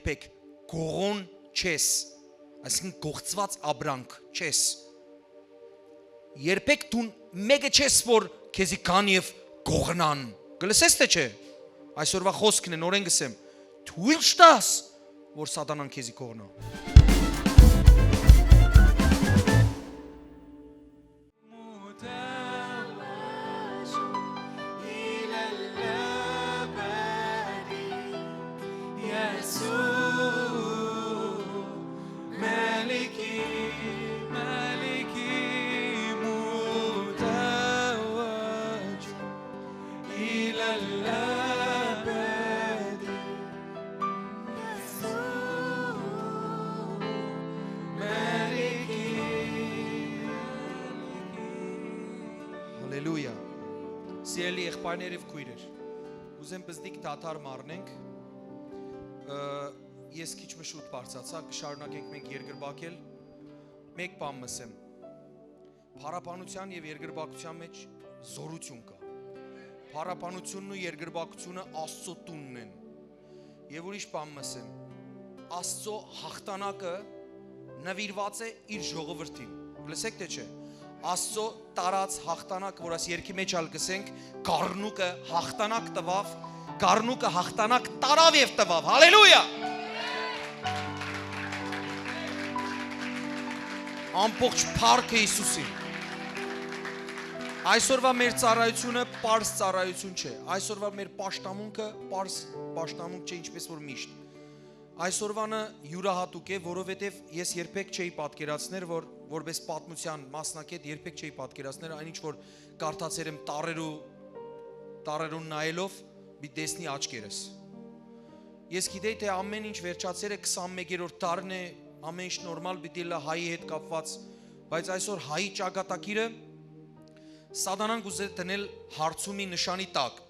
երբեք գողոն չես, այսինքն գողծված ապրանք չես։ Երբեք դու մեկը չես, որ քեզի կան եւ գողնան։ Գլսես թե չէ։ Այսօրվա խոսքն է, նորեն գսեմ, թույլ չտաս, որ սատանան քեզի գողնա։ Հալելույա։ Սիրելի եղբայրներ եւ քույրեր, ուզեմ բզդիկ դաթար մարնենք, ես քիչ մշուտ բարձացա, կշարունակենք մենք երկրբակել, մեկ բան մսեմ, փառաբանության եւ երկրբակության մեջ զորություն կա, փառաբանությունն ու երկրբակությունը Աստծո տունն են, եւ ուրիշ բան մսեմ, Աստծո հաղթանակը նվիրված է իր ժողովրդին, լսեք թե չէ, Աստծո տարած հաղթանակ, որ այս երկի մեջ ալ գսենք, գառնուկը հաղթանակ տվավ, գառնուկը հաղթանակ տարավ եւ տվավ, հալելույա։ Ամբողջ փառքը Հիսուսին։ Այսօրվա մեր ծառայությունը պարզ ծառայություն չէ, այսօրվա մեր պաշտամունքը պարզ պաշտամունք չէ, ինչպես որ միշտ։ Այսօրվանը յուրահատուկ է, որովհետև ես երբեք չէի պատկերացներ, որ որպես պատմության մասնակետ երբեք չէի պատկերացներ, այնինչ որ կարդացել եմ տարերուն նայելով, մի տեսնի աչքերս։ Ես գիտեի, թե ամեն ինչ վերջացել է 21-րդ դարն է, ամեն ինչ նորմալ պիտի լա հայի հետ կապված, բայց այսօր հայի ճակատագիրը սատանան գուզե դնել հարցումի նշանի տակ,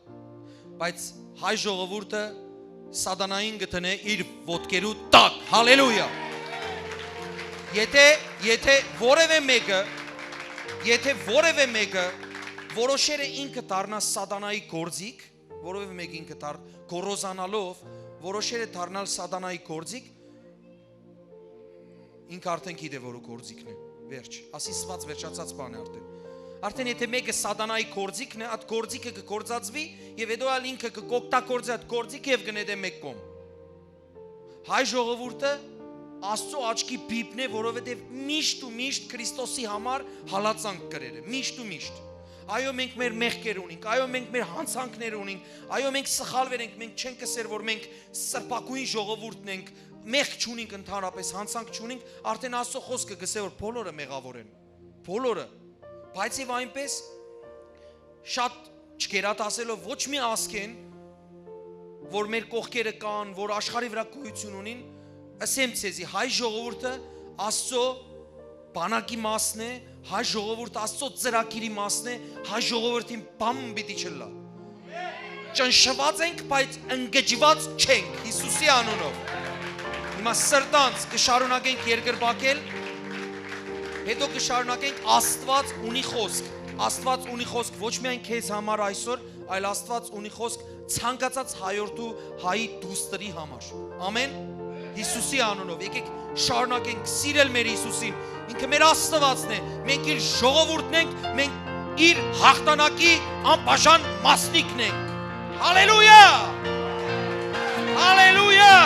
բայց հայ ժողովուրդը սատանային գտնե իր ոտքերու տակ, հալելույա։ Եթե որևէ մեկը որոշեր է ինքը դառնա սատանայի գործիք, որևէ մեկը ինքը գոռոզանալով որոշեր է դառնալ սատանայի գործիք, ինքը արդեն գիտե որու գործիքն է, վերջ, ասիսված վերջացած բան է արդեն եթե մեկը սատանայի գործիքն է, այդ գործիքը կգործածվի եւ հետո ալ ինքը կօգտագործի այդ գործիքը եւ գնե դե մեկ կողմ։ Հայ ժողովուրդը Աստծո աչքի բիբն է, որովհետեւ միշտ ու միշտ Քրիստոսի համար հալածանք կրել է, միշտ ու միշտ։ Այո, մենք մեր մեղքեր ունենք, այո, մենք մեր հանցանքներ ունենք, այո, մենք սխալվել ենք, մենք չենք կսեր, որ մենք սրբակույն ժողովուրդն ենք, մեղք չունենք ընդհանրապես, հանցանք չունենք, արդեն Աստծո խոսքը գսե որ բոլորը մեղավոր են։ Բոլորը Բայց եւ այնպես շատ չկերատասելով ոչ մի ասկեն, որ մեր կողքերը կան, որ աշխարհի վրա գոյություն ունին, ասեմ ցեզի հայ ժողովուրդը Աստծո բանակի մասն է, հայ ժողովուրդը Աստծո ծրագիրի մասն է, հայ ժողովրդին բամ պիտի չլա։ Ճնշված ենք, բայց ընկճված չենք Հիսուսի անունով։ Հիմա սրտանց կշարունակենք երկրբակել, հետո կշարունակենք Աստված ունի խոսք։ Աստված ունի խոսք ոչ միայն քեզ համար այսօր, այլ Աստված ունի խոսք ցանկացած հայորդու հայի դուստրի համար։ Ամեն։ Հիսուսի անունով եկեք շարունակենք սիրել մեր Հիսուսին։ Ինքը մեր Աստվածն է, մենք իր ժողովուրդն ենք, մենք իր հաղթանակի անբաժան մասնիկն ենք։ Հալելույա։ Հալելույա։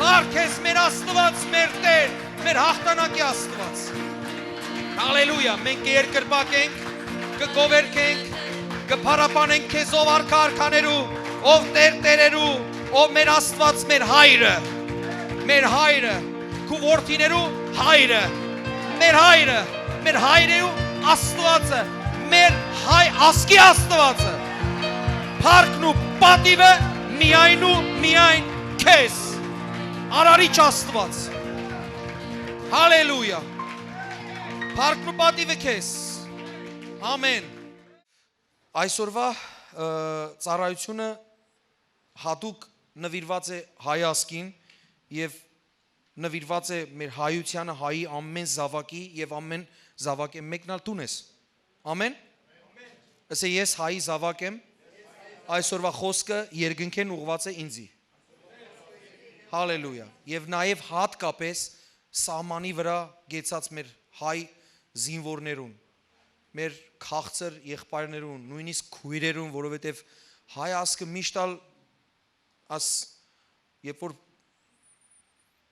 Բարքես մեր Աստված, մեր Տեր, մեր հաղթանակի Աստված։ Հալելույա, մենք կերկրբակենք, կգովերքենք, կփառաբանենք քեզ ով արքա արքաներու, ով Տեր Տերերու, ով մեր Աստված, մեր հայրը, քու որդիներու հայրը, մեր հայրերու Աստվածը, մեր հայ ասկի Աստվածը։ Փառքն ու պատիվը միայն ու միայն քեզ, Արարիչ Աստված։ Հալելույա։ Փառքն ու պատիվը քեզ։ Ամեն։ Այսօրվա ծառայությունը հատուկ նվիրված է հայ ասկին եւ նվիրված է մեր հայությանը, հայի ամեն զավակի եւ ամեն զավակ եմ մեկնալ տուն ես։ Ամեն։ Ասե ես հայի զավակ եմ։ Այսօրվա խոսքը երկնքեն ուղված է ինձի։ Հալելույա։ Եվ նաև հատկապես սահմանի վրա գեցած մեր հայ զինվորներուն, մեր քաղցր եղբայրներուն, նույնիսկ քույրերուն, որովհետև հայ ազգը միշտ աս երբ որ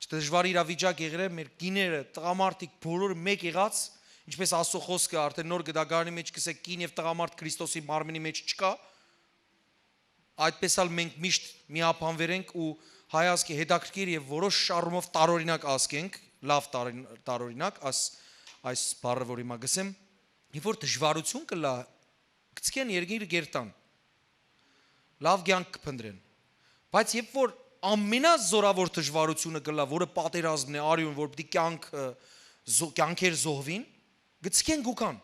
դժվար իրավիճակ եղել է, մեր կիները, տղամարդիկ բոլորը մեկ եղած, ինչպես Աստծո խոսքը արդեն նոր գդագարանի մեջ կսե կին եւ տղամարդ Քրիստոսի մարմնի մեջ չկա, այդպես էլ մենք միշտ միապանվենք ու հայ ազգի հետաքրքիր եւ որոշ շարումով տարօրինակ ազգ ենք, լավ տարօրինակ, այս բառը որ հիմա գսեմ, երբ որ դժվարություն կլա, գցկեն երկիրը գերտան, լավ կյանք կփնտրեն, բայց երբ որ ամենազորավոր դժվարությունը կլա, որը պատերազմն է, արյուն, որ պիտի կյանքեր զոհվին, գցկեն գուքան։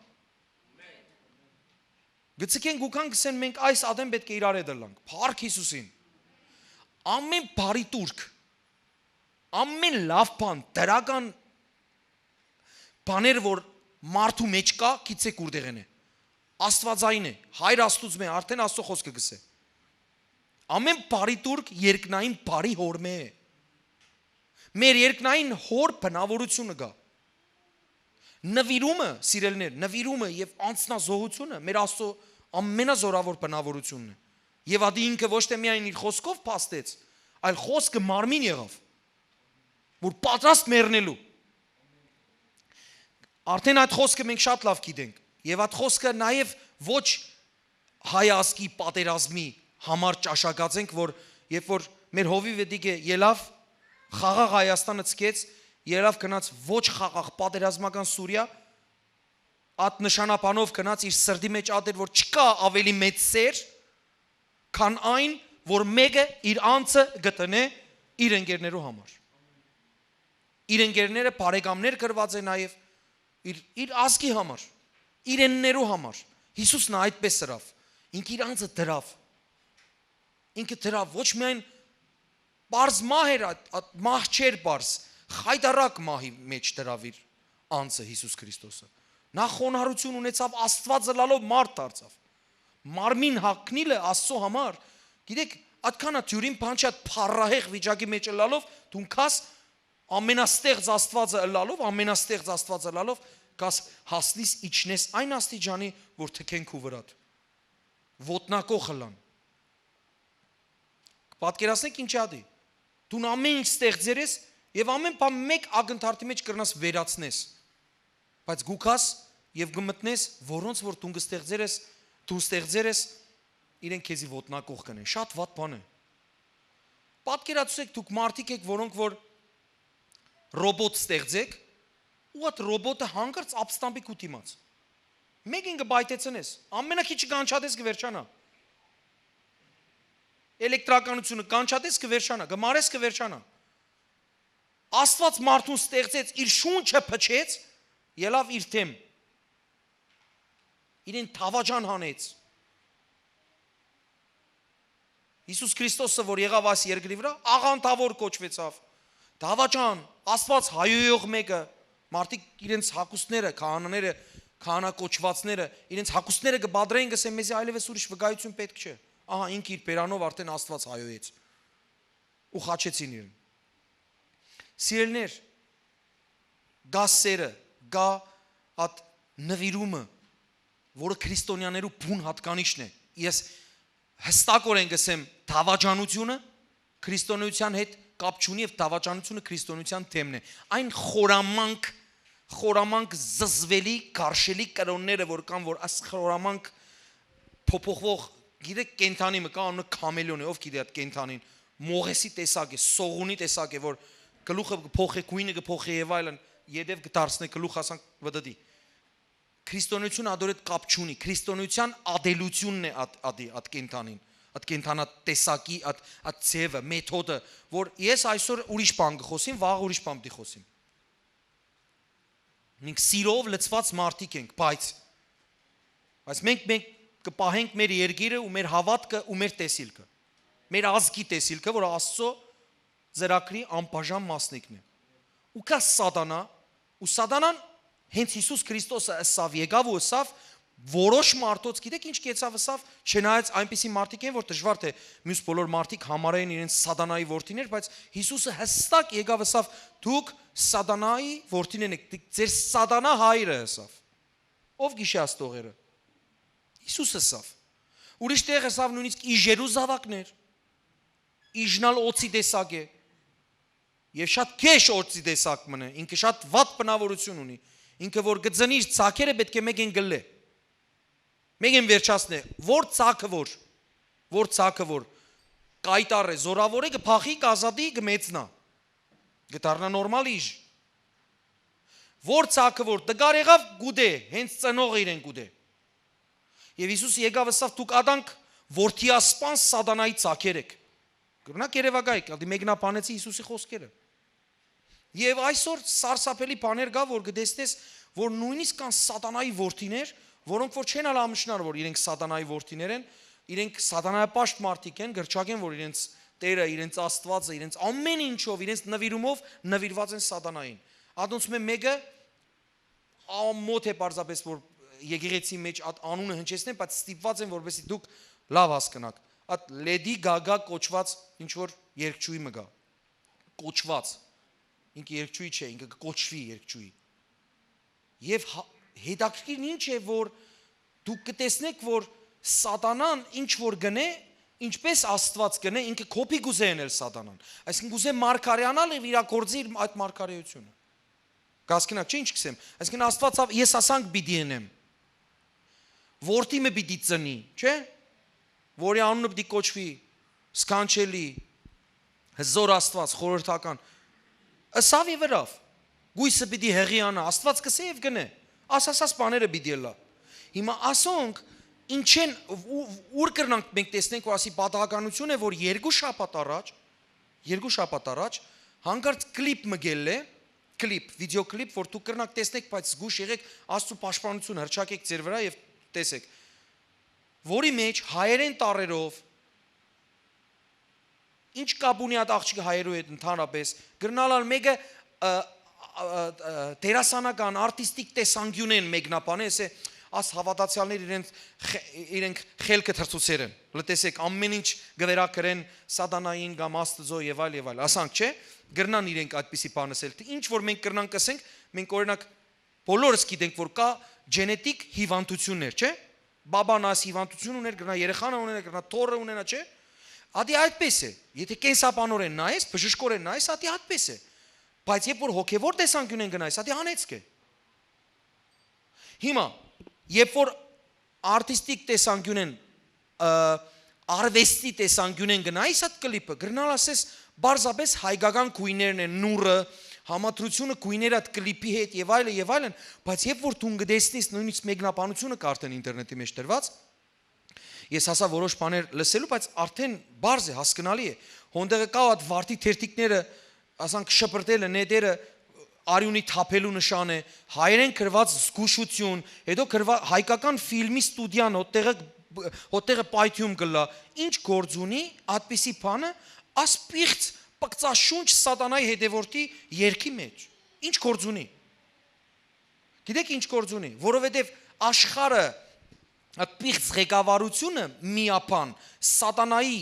Գցկեն գուքան գսեն մենք այս ադեմ պետք է իրար դլանք, փառք Հիսուսին։ Ամեն բարի турք, ամեն լավ բան, դրական բաներ, որ մարդու մեջ կա, գիցեք ուրդեղեն է։ Աստվածային է, հայր Աստծուց մե, արդեն Աստծո խոսքը գսե։ Ամեն բարի турք երկնային բարի հորմե է։ Մեր երկնային հոր բնավորությունը գա։ Նվիրումը, սիրելներ, նվիրումը եւ անձնազոհությունը մեր Աստծո ամենազորավոր բնավորությունն է։ Եվ ադի ինքը ոչ թե միայն իր խոսքով փաստեց, այլ խոսքը մարմին եղավ, որ պատրաստ մեռնելու։ Արդեն այդ խոսքը մենք շատ լավ գիտենք, եւ այդ խոսքը նաեւ ոչ հայ ազգի պատերազմի համար ճաշակած ենք, որ երբ որ մեր հովիվը դիգե ելավ խաղաղ Հայաստանը ցկեց, ելավ գնաց ոչ խաղաղ պատերազմական Սուրիա, այդ նշանապանով գնաց իր սրդի մեջ ադեր, որ չկա ավելի մեծ սեր, քան այն, որ մեկը իր անձը գտնե իր ընկերներու համար։ Իր ընկերները բարեկամներ գրված է նաև իր ազգի համար, իր ընկերներու համար։ Հիսուսն այդպես սրավ, ինքը իր անձը դրավ։ Ինքը դրավ ոչ միայն բարձ մահ էր, մահ չէր բարձ, խայտարակ մահի մեջ դրավ իր անձը Հիսուս Քրիստոսը։ Նա խոնարհություն ունեցավ, Աստվածը լալով մարդ դարձավ։ Մարմին հագնիլը Աստծո համար, գիտեք, այդքան է թյուրին բանչա փառահեղ վիճակի մեջ լալով, դու քաս ամենաստեղծ Աստվածը լալով, կաս հասնիս իջնես այն աստիճանի, որ թքեն քու վրատ։ Ոտնակող հլան։ Պատկերացնեք ինչ ադի։ Դու ամեն ինչ ստեղծեր ես եւ ամեն բան մեկ ակնթարթի մեջ կրնաս վերացնես։ Բայց գուքաս եւ գմտնես, որոնց որ դու ստեղծեր ես, իրենք քեզի ոտնակող կնեն։ Շատ վատ բան է։ Պատկերացրեք դուք մարդիկ եք, որոնք որ ռոբոտ ստեղծեք, ու այդ ռոբոտը հանգարց ապստամբի կուտիմաց։ Մեկին կբայտեցնես, ամենակիչը կանչատես կվերջանա։ Էլեկտրականությունը կանչատես կվերջանա, գմարես կվերջանա։ Աստված մարդուն ստեղծեց, իր շունչը փչեց, ելավ իր թեմ։ Իրեն թավաճան հանեց։ Հիսուս Քրիստոսը, որ եղավ այս երկրի վրա, աղանդավոր կոչվեցավ։ Թավաճան, Աստված հայոյող մեկը, մարդիկ իրենց հակուստները, քահանաները, քահանակոչվածները, իրենց հակուստները կբադրեին, գսեն մեզի այլևս ուրիշ վկայություն պետք չէ։ Ահա ինքը իր բերանով արդեն Աստված հայոյեց։ Ու խաչեցին իրեն։ Սիրելներ, գա սերը, գա այդ նվիրումը, որը քրիստոնյաներու բուն հատկանիշն է։ Ես հստակորեն գսեմ, թավաճանությունը քրիստոնեության հետ կապ չունի եւ թավաճանությունը քրիստոնեության թեմն է։ Այն խորամանկ զզվելի, կարշելի կրոնները, որ կան, որ այս խորամանկ փոփոխվող, գիտեք, կենթանի մը կա, անունը քամելիոն է, ով գիտի այդ կենթանին, մողեսի տեսակ է, սողունի տեսակ է, որ գլուխը կփոխի, գույնը կփոխի եւ այլն, յետև կդարձնի գլուխ ասանք վդդի։ Քրիստոնեությունը ադոր հետ կապ չունի, քրիստոնեության ադելությունն է այդ կենթանին, այդ կենթանա տեսակի, այդ ձևը, մեթոդը, որ ես այսօր ուրիշ բան կխոսեմ, վաղ ուրիշ բան պիտի խոսեմ։ Մենք սիրով լցված մարդիկ ենք, բայց մենք կպահենք մեր երկիրը ու մեր հավատքը ու մեր տեսիլքը, մեր ազգի տեսիլքը, որ Աստծո ծրագրի անբաժան մասնիկն է։ Ու կա սատանա, ու սատանան հենց Հիսուս Քրիստոսը ըսավ եկավ ու ըսավ Որոշ մարդոց, գիտեք ինչ կեցավ ըսավ, չնայած այնպիսի մարդիկ են, որ դժվար թե մյուս բոլոր մարդիկ համարեն իրենց սատանայի որդիներ, բայց Հիսուսը հստակ եկավ ըսավ, դուք սատանայի որդիներն եք, ձեր սատանա հայրը ըսավ։ Ով գիշե աստողերը։ Հիսուսը ըսավ։ Ուրիշ տեղ ըսավ նույնիսկ իժերու զավակներ։ Իժնալ օծի տեսակ է։ Եվ շատ քեշ օծի տեսակ մնը, ինքը շատ վատ բնավորություն ունի։ Ինքը որ գծնի իր ցակերը պետք է մեկեն գլե։ Մեկեն վերջացնե, որ ցակը որ կայտար է, զորավոր է, կփախի, կազատի, կմեծնա։ Գտարնա նորմալ իժ։ Որ ցակը որ դգար եղավ գուդե, հենց ծնողը իրեն գուդե։ Եվ Հիսուս եկավ ըսավ դուք աданք որդիասպան սատանայի ցակեր եք։ Գրնակ երևակայք, ադի մեկնաբանեցի Հիսուսի խոսքերը։ Եվ այսօր սարսափելի բաներ կա, որ գտեսնես, որ նույնիսկ կան սատանայի որդիներ, որոնք որ չեն ալամշնար, որ իրենք սատանայի որդիներ են, իրենք սատանայապաշտ մարդիկ են, գրչակ են, որ իրենց Տերը, իրենց Աստվածը, իրենց ամեն ինչով, իրենց նվիրումով նվիրված են սատանային։ Ադոնց մեկը ամոթ է պարզապես, որ եկեղեցի մեջ անունը հնչեցնեն, բայց ստիպված են, որովհետեւ դուք լավ հասկանաք։ Այդ Լեդի Գագա կոչված ինչ որ երգչուհի մը գա։ Կոչված։ Ինքը երգչուհի չէ, ինքը կոչվի երգչուհի։ Եվ հետաքրքիրն ինչ է, որ դուք կտեսնեք, որ սատանան ինչ որ գնե, ինչպես Աստված գնե, ինքը կոպի գուզե անել սատանան։ Այսինքն գուզե մարգարեանալ եւ իրակորձի այդ մարգարեությունը։ Գասկինակ չէ ինչ կսեմ։ Այսինքն Աստված ես ասանք պիտի ենեմ։ Որդի մը պիտի ծնի, չէ՞։ Որի անունը պիտի կոչվի սքանչելի, հզոր Աստված, խորհրդական։ Ասավ եւ վրավ։ Գույսը պիտի հեղիանա, Աստված կսե եւ գնե։ Ասասած բաները պիտի լա։ Հիմա ասոնք ինչ են ուր կրնանք մենք տեսնենք, որ ասի պատահականություն է, որ երկու շաբաթ առաջ հանկարծ կլիպ մգել է, վիդեո կլիպ, որ դուք կրնանք տեսնեք, բայց զգուշ եղեք, Աստծո պաշտպանություն հրճակեք ձեր վրա եւ տեսեք։ Որի մեջ հայերեն տառերով ինչ կապ ունի այդ աղջիկը հայերու հետ ընդհանրապես գրնալալ մեկը դերասանական արտիստիկ տեսանկյուն են մեկնաբանել, ասե աս հավատացյալներ իրենք խելքը թրծուցեր են։ Լտեսեք ամեն ինչ գվերակրեն սատանային կամ Աստծո եւ այլ, ասանք չէ, գրնան իրենք այդպիսի բան ասել։ Ինչ որ մենք կրնանք ասենք, մենք օրինակ բոլորս գիտենք, որ կա գենետիկ հիվանդություններ, չէ։ Բաբան աս հիվանդություն ուներ, գրնա երեխան ունենա, գրնա թորը ունենա, չէ։ Ադի այդպես է։ Եթե կենսաբանորեն նայես, բժշկորեն նայես, ադի այդպես է։ Բայց երբ որ հոգևոր տեսանկյուն են գնայս, ադի անեցք է։ Հիմա երբ որ արտիստիկ տեսանկյուն են արվեստի տեսանկյուն են գնայս այդ կլիպը, գրնալ ասես բարձաբես հայկական գույներն են, նուրը, համատրությունը գույները այդ կլիպի հետ եւ այլն, բայց երբ որ դու գտեսնես նույնիսկ մեկնաբանությունը կարտեն ինտերնետի մեջ դրված, ես հասա որոշ բաներ լսելու, բայց արդեն բարձ է, հասկանալի է։ Հոնդեղը կա այդ վարտի թերթիկները, ասանք շպրտելը, նետերը արյունի թափելու նշան է, հայերեն գրված զգուշություն, հետո հայկական ֆիլմի ստուդիան հոտեղը պայթյում գլա, ինչ գործ ունի այդպիսի բանը, ասպիղծ պկծաշունչ սատանայի հետևորդի երկի մեջ, ինչ գործ ունի։ Գիտեք ինչ գործ ունի, որովհետև աշխարհը այդպիղծ ղեկավարությունը միապան սատանայի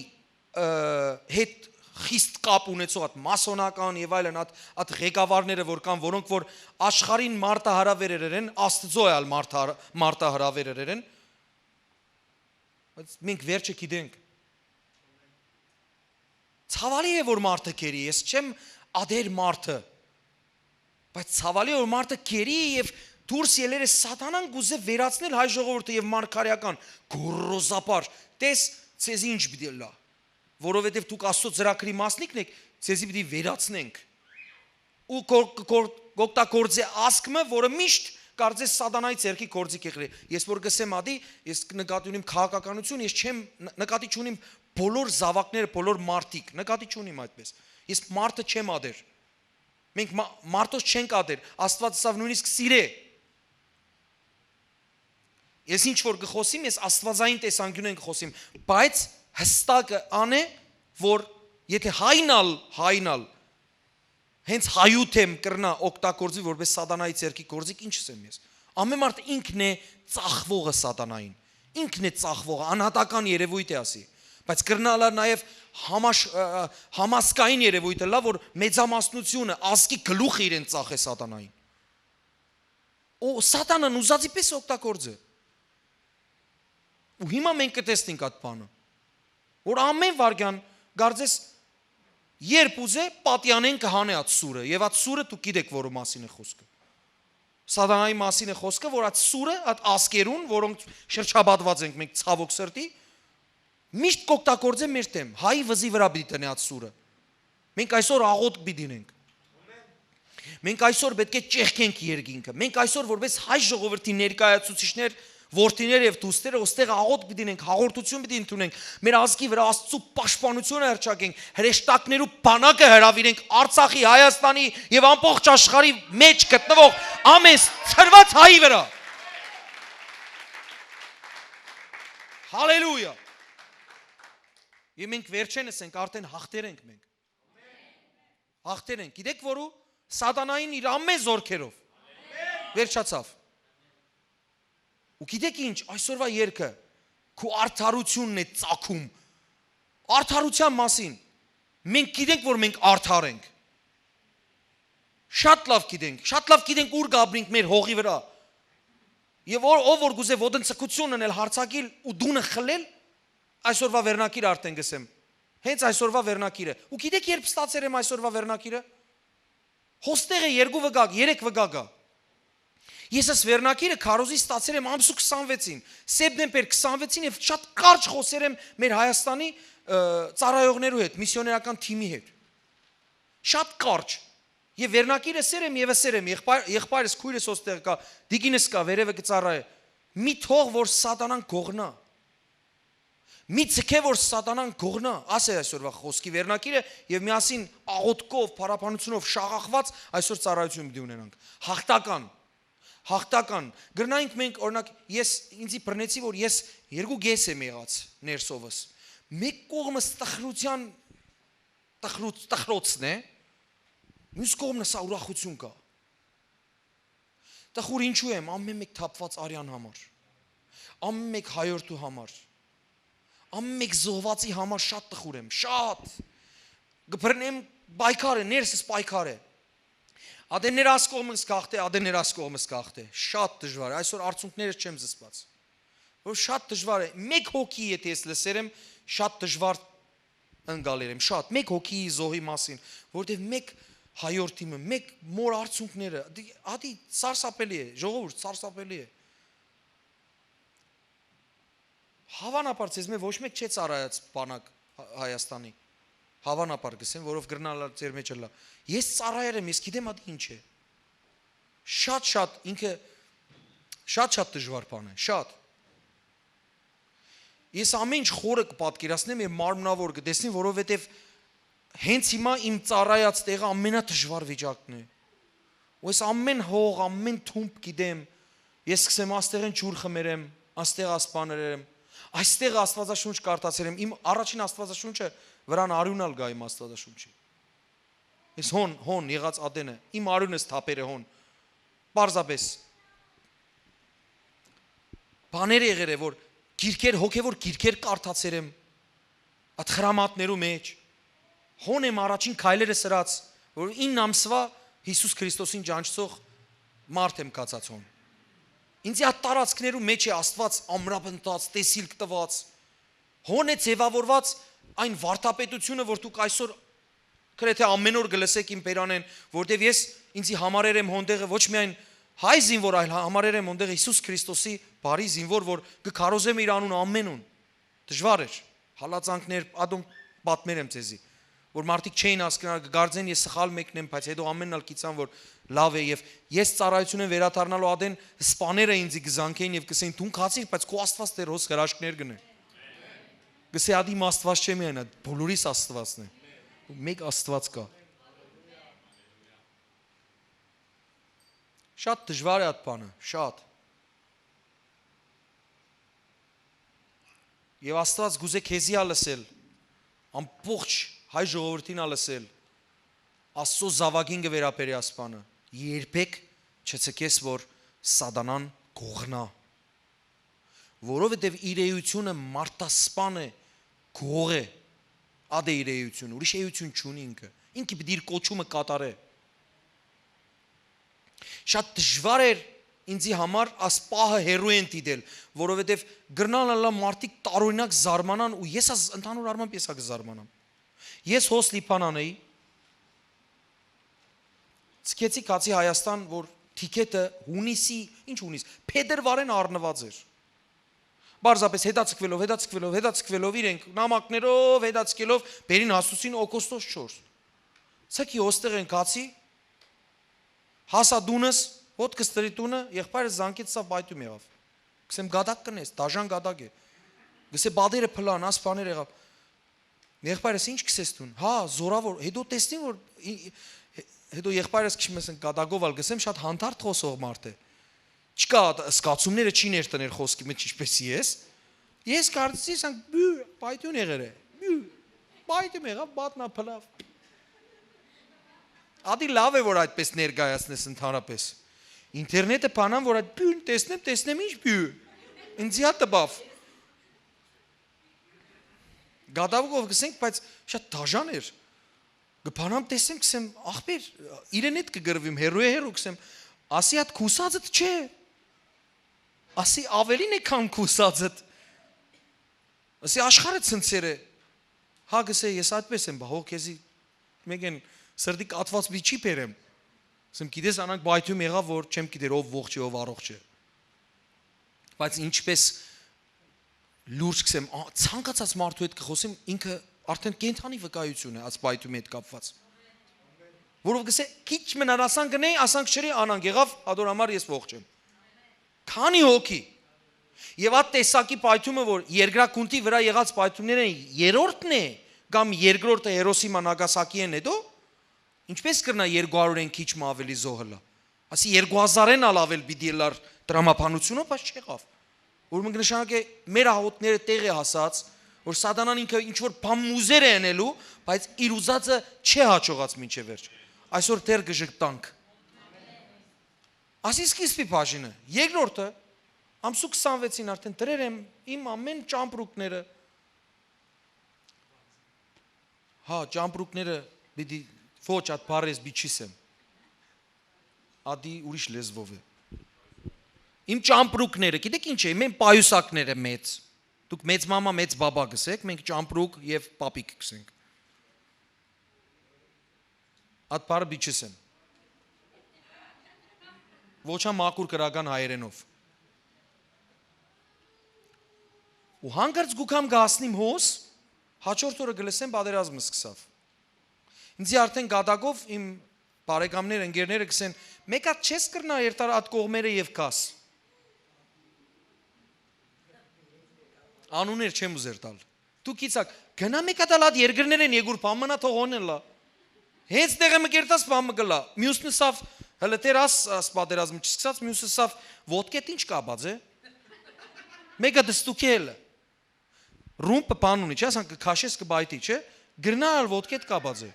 հետ խիստ կապ ունեցող այդ մասոնական եւ այլն այդ ղեկավարները որ կան, որոնք որ աշխարհին մարտահրավերեր են, Աստծո է մարտահրավերեր են, բայց մենք վերջը գիտենք։ Ցավալի է որ մարդը կերի, ես չեմ ադեր մարդը, բայց ցավալի է որ մարդը կերի եւ դուրս ելերը սատանան գուզե վերացնել հայ ժողովուրդը եւ մարգարեական գոռոզապար, տես ցեզ ինչ պիտի լա, որովհետեւ դուք Աստծո ծրագրի մասնիկն եք, ցեզի պիտի վերացնենք։ Ու կօգտագործե ասկմը, որը միշտ կարծես սատանայի ձեռքի գործիք եղրի։ Ես որ գսեմ ադի, ես նկատի ունիմ քաղաքականություն, ես չեմ նկատի չունիմ բոլոր զավակները, բոլոր մարդիկ, նկատի չունիմ այդպես։ Ես մարդը չեմ ադեր։ Մենք մարդոց չենք ադեր, Աստված սավ նույնիսկ սիրե։ Ես ինչ որ գխոսիմ, ես աստվածային տեսանկյուն եմ գխոսիմ, բայց հստակը ան է, որ եթե հայնալ, հենց հայութ եմ կրնա օգտագործի որպես սատանայի ձեռքի գործիք, ինչ ասեմ ես։ Ամեն մարդ ինքն է ծախվողը սատանային։ Ինքն է ծախվողը, անհատական երևույթ է ասի։ Բայց կրնալա նաև համասկային երևույթը լավ, որ մեծամասնությունը ազգի գլուխը իրեն ծախ է սատանային։ Ու սատանան ուզածի պես օգտագործե։ Ու հիմա մենք կտեսնենք այդ բանը, որ ամեն վարքյան գարձես երբ ուզե պատյանեն կհանե այդ սուրը, եւ այդ սուրը դու գիտեք որը մասին է խոսքը։ Սատանայի մասին է խոսքը, որ այդ սուրը, այդ ասկերուն, որոնք շրջապատված ենք մենք ցավոք սրտի, միշտ կօգտագործե մեր դեմ, հայի վզի վրա պիտի տնի այդ սուրը։ Մենք այսօր աղոտ պիտի դինենք։ Մենք այսօր պետք է ճեղքենք երկինքը։ Մենք այսօր որպես հայ ժողովրդի ներկայացուցիչներ, որդիներ եւ դուստերը ոստեղ աղոտ պիտի դինենք, հաղորդություն պիտի ընդունենք։ Մեր ազգի վրա Աստծո պաշտպանությունը հրճակենք, հրեշտակներու բանակը հրավիրենք Արցախի, Հայաստանի եւ ամբողջ աշխարհի մեջ գտնվող ամեն ծրված հայի վրա։ Հալելույա։ Եվ մենք վերջենս ենք, արդեն հաղթեր ենք մենք։ Հաղթեր ենք։ Գիտեք որու սատանային իր ամեն զորքերով վերջացավ։ Ու գիտեք ինչ, այսօրվա երգը քո արդարությունն է ծագում։ Արդարության մասին մենք գիտենք, որ մենք արդար ենք։ Շատ լավ գիտենք ուր գաբրինք մեր հողի վրա։ Եվ ով որ գուզե ոտնցկություն անել հարցակիլ ու դունը խլել, այսօրվա վերնակիր արդեն գսեմ։ Հենց այսօրվա վերնակիրը։ Ու գիտեք երբ ստացել եմ այսօրվա վերնակիրը։ Հոստեղը 2 վգակ, 3 վգակա։ Ես այս վերնակիրը քարոզի ստացել եմ ամսու 26-ին, սեպտեմբեր 26-ին եւ շատ կարճ խոսել եմ մեր Հայաստանի ծառայողներու հետ, միսիոներական թիմի հետ։ Շատ կարճ։ Եվ վերնակիրը սերեմ եւ սերեմ, եղբայրս քույրս ոստեղ կա, դիգինս կա, վերևը կծառայե։ Մի թող որ սատանան գողնա։ Մի ցկե որ սատանան գողնա, ասե այսօրվա խոսքի վերնակիրը եւ միասին աղոթքով, փառաբանությունով շաղախված այսօր ծառայություն պիտի ունենանք։ Հաղթական։ Գրնայինք մենք օրինակ ես ինձի բռնեցի որ ես 2 գես եմ եղած ներսովս։ Մեկ կողմը տխրության տխրոցն է, մյուս կողմը սա ուրախություն կա։ Տխուր ինչու եմ ամեն մեկ թափված արյան համար։ Ամեն մեկ հայորդու համար։ Ամեն մեկ զոհվածի համար շատ տխուր եմ, շատ։ Գբռնեմ պայքար է, ներսս պայքար է։ Ադեներաս կողմս գախտե, ադեներաս կողմս գախտե։ Շատ դժվար է, այսօր արցունքներս չեմ զսպած։ Որ շատ դժվար է, մեկ հոգի եթե ես լսեր եմ, շատ դժվար ընկալեր եմ, շատ, մեկ հոգի զոհի մասին, որտեղ մեկ հայորդիմը, մեկ մոր արցունքները, ադի սարսափելի է, ժողովուրդ սարսափելի է։ Հավանաբար ցեզ մե ոչ մեկ չէ ծառայած բանակ Հայաստանի։ Հավանաբար գսեմ, որով գրնալար ձեր մեջ լա։ Ես ծառայել եմ, ես գիտեմ այդ ինչ է։ Շատ ինքը շատ դժվար բան է, շատ։ Ես ամեն ինչ խորը կպատկերացնեմ եւ մարմնավոր կտեսնեմ, որովհետեւ հենց հիմա իմ ծառայած տեղը ամենադժվար վիճակն է։ Ու ես ամեն հող, ամեն թումբ գիտեմ, ես սկսեմ աստեղեն ջուր խմերեմ, աստեղ ասպաներեմ, այստեղ Աստվածաշունչ կարդացել եմ, իմ առաջին Աստվածաշունչը վրան արյունալ գա իմ Աստվածաշունչի։ Ես հոն եղած ադենը, իմ արյունս թափերը հոն, պարզապես։ Բաներ եղեր է, որ գիրքեր, հոգևոր գիրքեր կարդացել եմ, այդ խրամատներու մեջ, հոն եմ առաջին քայլերը սրած, որ 9 ամսվա Հիսուս Քրիստոսին ճանչցող մարդ եմ կացած հոն։ Ինձ այդ տարածքներու մեջ է Աստված ամրապնդած, տեսիլք տված, հոն է ձևավորված այն վարդապետությունը, որ դուք այսօր գրեթե ամեն օր գլսեք իմ բերանեն, որտեվ ես ինձի համարեր եմ հոնդեղը ոչ միայն հայ զինվոր, այլ համարեր եմ հոնդեղը Հիսուս Քրիստոսի բարի զինվոր, որ կքարոզեմ իր անուն ամենուն։ Դժվար էր, հալածանքներ, ադոմ պատմեր եմ ձեզի, որ մարդիկ չէին հասկանալ, կգարձեն ես սխալ մեկն եմ, բայց հետո ամենն ալ գիտան, որ լավ է եւ ես ծառայությունը վերադառնալու ադեն սպաները ինձի գզանքեն եւ կսեն դու քացիր, բայց քո Աստված դեր հոս հրաշքներ գնե։ Գսե ադի Աստված չէ միայն, բոլորիս Աստվածն է։ Մեկ Աստված կա։ Շատ դժվար է այդ բանը, շատ։ Եվ Աստված գուզե քեզի ալսել, ամբողջ հայ ժողովրդին ալսել, Աստծո զավակին կվերապերի ասպանը, երբեք չցկես, որ սատանան գողնա, որովհետև իր էությունը մարտասպան է, գող է, ադե իր էություն, ուրիշ էություն չունի ինքը պիտի իր կոչումը կատարե։ Շատ դժվար էր ինձի համար աս պահը հերու են դիտել, որովհետև գրնալալա մարդիկ տարօրինակ զարմանան ու ես ընդհանուր առմամբ ես կզարմանամ։ Ես հոս լիփանան էի, ցկեցի կացի Հայաստան, որ թիքետը հունիսի, ինչ հունիս, փետրվարեն առնված էր։ Բարձապես հետացկվելով իրենք նամակներով հետացկելով բերին հասուցին օգոստոս 4։ Ցակի ոստեղ են կացի, հասա դունս, ոտքս տրի տունը, եղբայրս զանգեց սա բայտում եղավ։ Գսեմ գադակ կնես, դաժան գադակ է։ Գսե բադերը փլան, աս բաներ եղավ։ Եղբայրս ինչ կսես տուն։ Հա, զորավոր, հետո տեսնին որ հետո եղբայրս քիչ մեսն գադագով ալ գսեմ շատ հանդարտ խոսող մարդ է։ Չկա սկացումները չի ներտներ խոսքի մեջ ինչպես ես կարծեցի սան բայտուն եղեր է բայտում եղավ բատնա փլավ ադի լավ է որ այդպես ներկայացնես ընդհանրապես ինտերնետը բանան որ այդ բյուն տեսնեմ ինչ բյու ինձի հա տբավ գադավով գսենք բայց շատ դաժան էր գբանամ տեսեմ գսեմ ախպեր իրեն հետ կգրվիմ հերու գսեմ ասի այդ քուսածդ չէ ասի ավելին է քան քուսածդ ասի աշխարհը ցնցեր է հա գսե ես այդպես եմ բա հո քեզի մեկեն սրտի կատված մի չի բերեմ ասեմ գիտես անանք բայթում եղավ որ չեմ գիտեր ով ողջ է ով առողջ է բայց ինչպես լուրջ գսեմ ցանկացած մարդու հետ կխոսեմ ինքը արդեն կենթանի վկայություն է այս բայթումի հետ կապված որով գսե քիչ մնար ասան գնեի ասանք չրի անանք եղավ ադորամար ես ողջ եմ քանի հոգի եւ այդ տեսակի պայթումը որ երկրակունտի վրա եղած պայթումները երրորդն է կամ երկրորդը Հիրոսիմա Նագասակիեն հետո ինչպես կրնա 200-ին քիչ մ ավելի զոհլա ասի 2000-ն ալ պիտի լար դրամապանությունը բայց չեղավ որ մենք նշանակե մեր ահոտները տեղի հասած որ սատանան ինքը ինչ որ բամ մուզեր է անելու բայց իր ուզածը չի հաջողած մինչև վերջ այսօր դեռ գժգտանք ասի սկիզբի բաժինը երկրորդը ամսու 26-ին արդեն դրեր եմ իմ ամեն ճամպրուկները հա ճամպրուկները պիտի ոչ այդ բարես բիչիսեմ ադի ուրիշ լեզվով է իմ ճամպրուկները գիտեք ինչ է մենք պայուսակները մեծ դուք մեծ մամա մեծ բաբա գսեք մենք ճամպրուկ եւ պապիկ գսենք այդ բարը բիչիսեմ ոչ ամակուր կրական հայերենով ու հանգարց գուքամ գասնիմ հոս հաջորդ օրը գլսեմ պատերազմը սկսավ ինձի արդեն գադագով իմ բարեկամներ ընկերները գսեն մեկ հատ չես կրնա երթար այդ կողմերը եւ կաս անուներ չեմ ուզեր տալ դուք իցակ գնա մեկ հատ այդ երկրներ են եգուր բամնա թողոնն լա հենց տեղը մկերտած բամը գլա մյուսն սավ հələ տերաս պատերազմը չսկսած մյուսը սավ ոդկետ ինչ կաբած է մեկը դստուքել ռումպը բան ունի չէ ասան կքաշես կբայտի չէ գրնալ ոդկետ կաբած է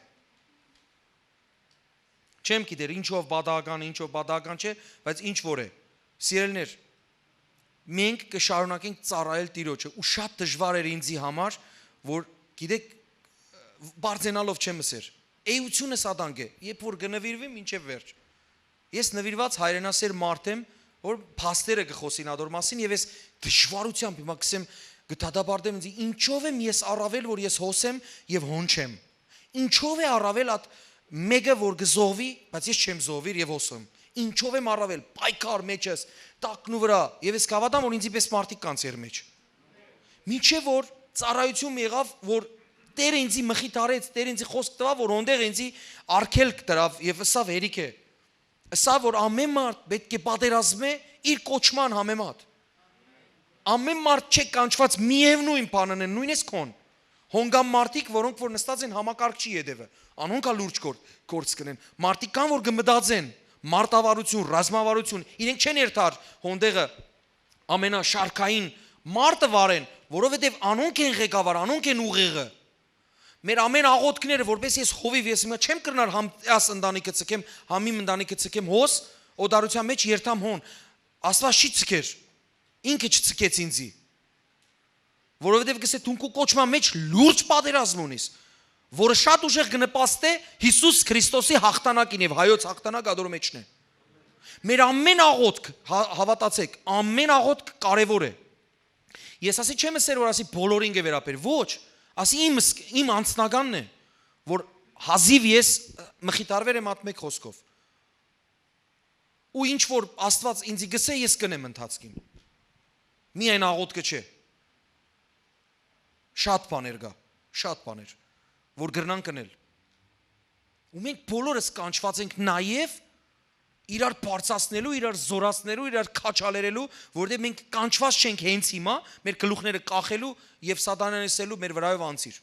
չեմ գիտեր ինչով բադական չէ բայց ինչ որ է սիրելներ մենք կշարունակենք ծառայել Տիրոջը ու շատ դժվար էր ինձի համար որ գիտեք բարձենալով չեմ ասեր էությունը սադանք է երբ որ կնվիրվեմ ինչև վերջ ես նվիրված հայրենասեր մարդ եմ որ փաստերը կխոսին ադոր մասին եւ ես դժվարությամբ հիմա կսեմ գտադաբարդեմ ինձ ինչով եմ ես առավել որ ես հոսեմ եւ հոնչեմ ինչով է առավել այդ մեկը որ գզովի բայց ես չեմ զովիր եւ հոսում ինչով եմ առավել պայքար մեջս տակնու վրա եւ ես կհավատամ որ ինձի պես մարդիկ կան ծեր մեջ միջև որ ծառայություն եղավ որ Տերը ինձի մխիթ արեց Տերը ինձի խոսք տվավ որ ոնդեղ ինձի արգելք դրավ եւ ըսավ հերիք է ըսավ որ ամեն մարդ պետք է պատերազմե իր կոչման համեմատ ամեն մարդ չէ կանչված միևնույն բանն են նույնպես քոն հոնգամ մարդիկ որոնք որ նստած են համակարգչի յետևը անոնքա լուրջ գործ կնեն մարդիկ կան որ կմտածեն մարտավարություն ռազմավարություն իրենք չեն երթար հոնդեղը ամենաշարքային մարտը վարեն որովհետեւ անոնք են ղեկավար անոնք են ուղեղը մեր ամեն աղոթքները որպես ես հովիվ ես հիմա չեմ կրնար համ աս ընտանիքը ցկեմ համիմ ընտանիքը ցկեմ հոս օդարության մեջ երթամ հոն Աստված չի ցկեր։ Ինքը չցկեց ինձի։ Որովհետև գսե դու քո կոչման մեջ լուրջ պատերազմ ունես, որը շատ ուժեղ կնպաստի Հիսուս Քրիստոսի հաղթանակին եւ հայոց հաղթանակ ադորու մեջն է։ Մեր ամեն աղոթք, հավատացեք, ամեն աղոթք կարևոր է։ Ես ասի չեմ ասել, որ ասի բոլորին է վերաբեր, ոչ, ասի իմ անձնականն է, որ հազիվ ես մխիթարվել եմ այդ մեկ խոսքով։ Ու ինչ որ Աստված ինձի գսե, ես կնեմ ընթացքին։ Միայն աղոթքը չէ։ Շատ բաներ կա, շատ բաներ, որ գրնան կնել։ Ու մենք բոլորս կանչված ենք նաև իրար բարձրացնելու, իրար զորացնելու, իրար քաչալերելու, որովհետև մենք կանչված չենք հենց հիմա մեր գլուխները կախելու եւ սատանանեսելու մեր վրայով անցիր։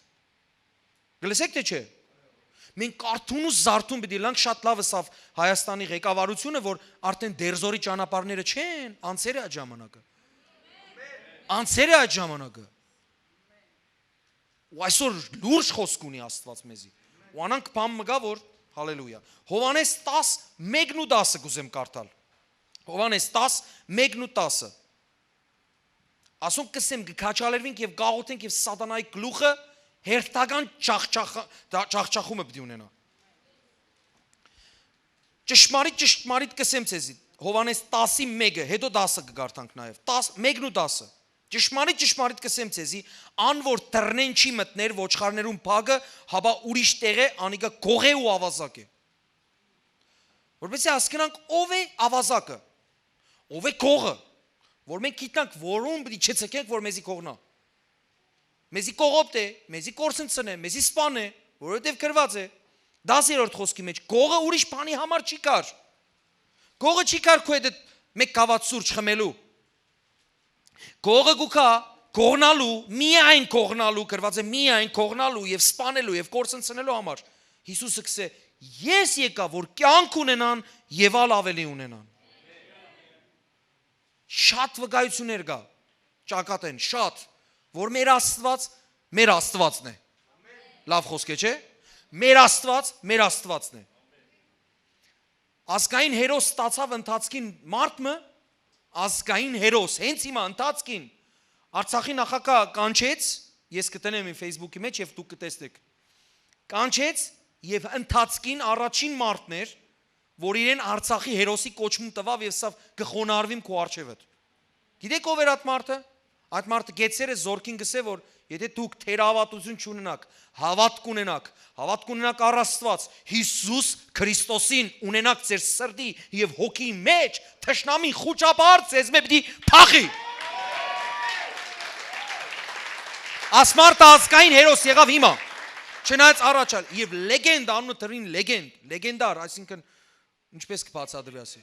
Գլսեք թե չէ։ Մենք կարթուն ու զարթուն պիտի լանք, շատ լավ է Հայաստանի ղեկավարությունը, որ արդեն դերձորի ճանապարհները չեն, անցեր է այդ ժամանակը։ Անցեր է այդ ժամանակը։ Ու այսօր լուրջ խոսք ունի Աստված մեզի։ Ու անանք բան մգա, որ հալելույա։ Հովանես 10, 1 ու 10 կուզեմ կարդալ։ Հովանես 10, 1 ու 10։ Ասոնք կսեմ կքաչալերվենք եւ գաղութենք եւ սատանայի գլուխը հերթական ճախճախումը պիտի ունենա։ Ճշմարիտ կսեմ ցեզի։ Հովանես 10-ի 1-ը, հետո 10-ը կգարտանք նաեւ։ 10, 1 ու 10։ Ճշմարիտ կսեմ ցեզի, ան որ տրնեն չի մտներ ոչխարներուն փագը, հաբա ուրիշ տեղ է, անիկա գող է ու ավազակ է։ Որպեսզի հասկանանք ով է ավազակը, ով է գողը, որ մենք գիտնանք որում պիտի չցկենք, որ մեզի գողնա։ Մեզի կողոպտ է, մեզի կորսնցն է, մեզի սպան է, որովհետև գրված է 10-րդ խոսքի մեջ, գողը ուրիշ բանի համար չի կար։ Գողը չի կար քո հետ մեկ գավաթ սուրճ խմելու։ Գողը գուքա կողնալու, միայն կողնալու, գրված է միայն կողնալու եւ սպանելու եւ կորցնցնելու համար։ Հիսուսը գսե, ես եկա, որ կյանք ունենան եւ ավելի ունենան։ Շատ վկայություններ կա, ճակատեն, շատ, որ մեր Աստվածն է։ Լավ խոսք է, չէ՞։ Մեր Աստվածն է։ Ազգային հերոս ստացավ ընթացքին մարդը ազգային հերոս, հենց հիմա ընթացքին Արցախի նախագահ կանչեց, ես կտնեմ իմ Facebook-ի մեջ եւ դուք կտեսնեք։ Կանչեց եւ ընթացքին առաջին մարդն էր, որ իրեն Արցախի հերոսի կոչում տվավ եւ սա կխոնարհվիմ քո արչեվդ։ Գիտեք ով էր այդ մարդը։ Այդ մարդը գեցեր է զորքին գսե, որ եթե դուք թերահավատություն չունենաք, հավատք ունենաք առ Աստված, Հիսուս Քրիստոսին ունենաք ձեր սրտի եւ հոգի մեջ, թշնամին խուճապար ձեզ մե պիտի փախի։ Ասմարտը ազգային հերոս եղավ հիմա։ Չնայած առաջալ եւ լեգենդ անունը դրին լեգենդար, այսինքն ինչպես կբացատրվի ասի։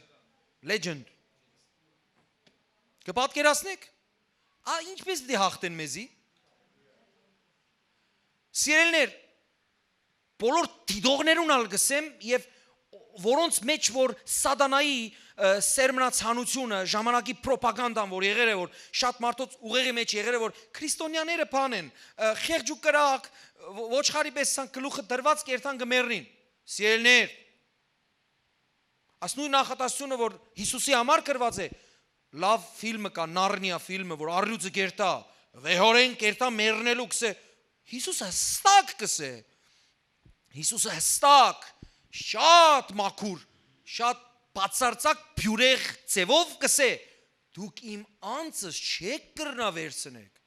Legend։ Կպատկերացնեք։ Ինչպես պիտի հաղթեն մեզի։ Սիրելիներ, բոլոր դիդողներուն ալ գսեմ եւ որոնց մեջ որ սատանայի սերմնացանությունը, ժամանակի ռոպագանդան որ եղել է, որ շատ մարդոց ուղեղի մեջ եղել է, որ քրիստոնյաները բան են, խեղճ ու կրակ, ոչխարի պես սան գլուխը դրված կերտան գմերնին։ Սիրելիներ, ասնույն նախատասությունը որ Հիսուսի համար գրված է, լավ ֆիլմը կա, Նարնիա ֆիլմը, որ առյուծը կերտա, վեհորեն կերտա մեռնելու կսե, Հիսուսը հստակ կսե, Հիսուսը հստակ, շատ մաքուր, շատ բացարձակ բյուրեղ ձևով կսե, դուք իմ անձս չեք կրնա վերցնեք,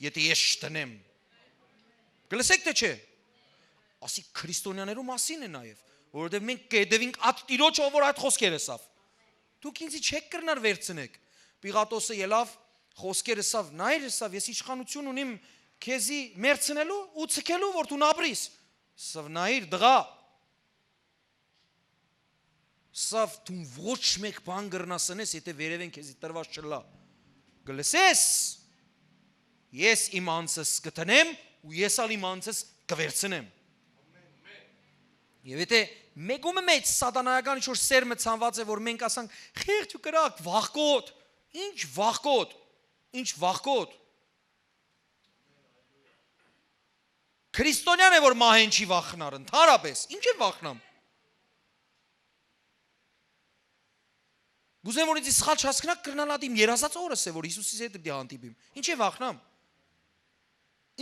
եթե ես չտնեմ։ Գլսեք թե չէ, ասի քրիստոնյաներու մասին է նաև, որովհետև մենք կեդևինք այդ տիրոջը, որ այդ խոսքերը սավ, դուք ինձի չեք կրնար վերցնեք, Պիղատոսը ելավ, խոսքերը սավ, նայր սավ, ես իշխանություն ունիմ քեզի մերցնելու ու ցկելու, որ դու ապրիս, սավ նայր դղա, սավ դու ոչ մեկ բան գրնասնես, եթե վերև են քեզի տրված չլա, գլսես, ես իմ անձս կտնեմ ու ես ալ իմ անձս կվերցնեմ, եւ եթե մեկումը մեջ սատանայական ինչ որ սերմը ցանված է, որ մենք ասանք խեղճ ու կրակ, վախկոտ, ինչ վախկոտ, քրիստոնյան է, որ մահեն չի վախնար, ընդհանրապես, ինչ է վախնամ, Գուզեմ որ ինձ սխալ չհասկանաք, կրնալ ադիմ երազած օրս է որ Հիսուսի հետ դի հանդիպիմ։ Ինչ է վախնամ։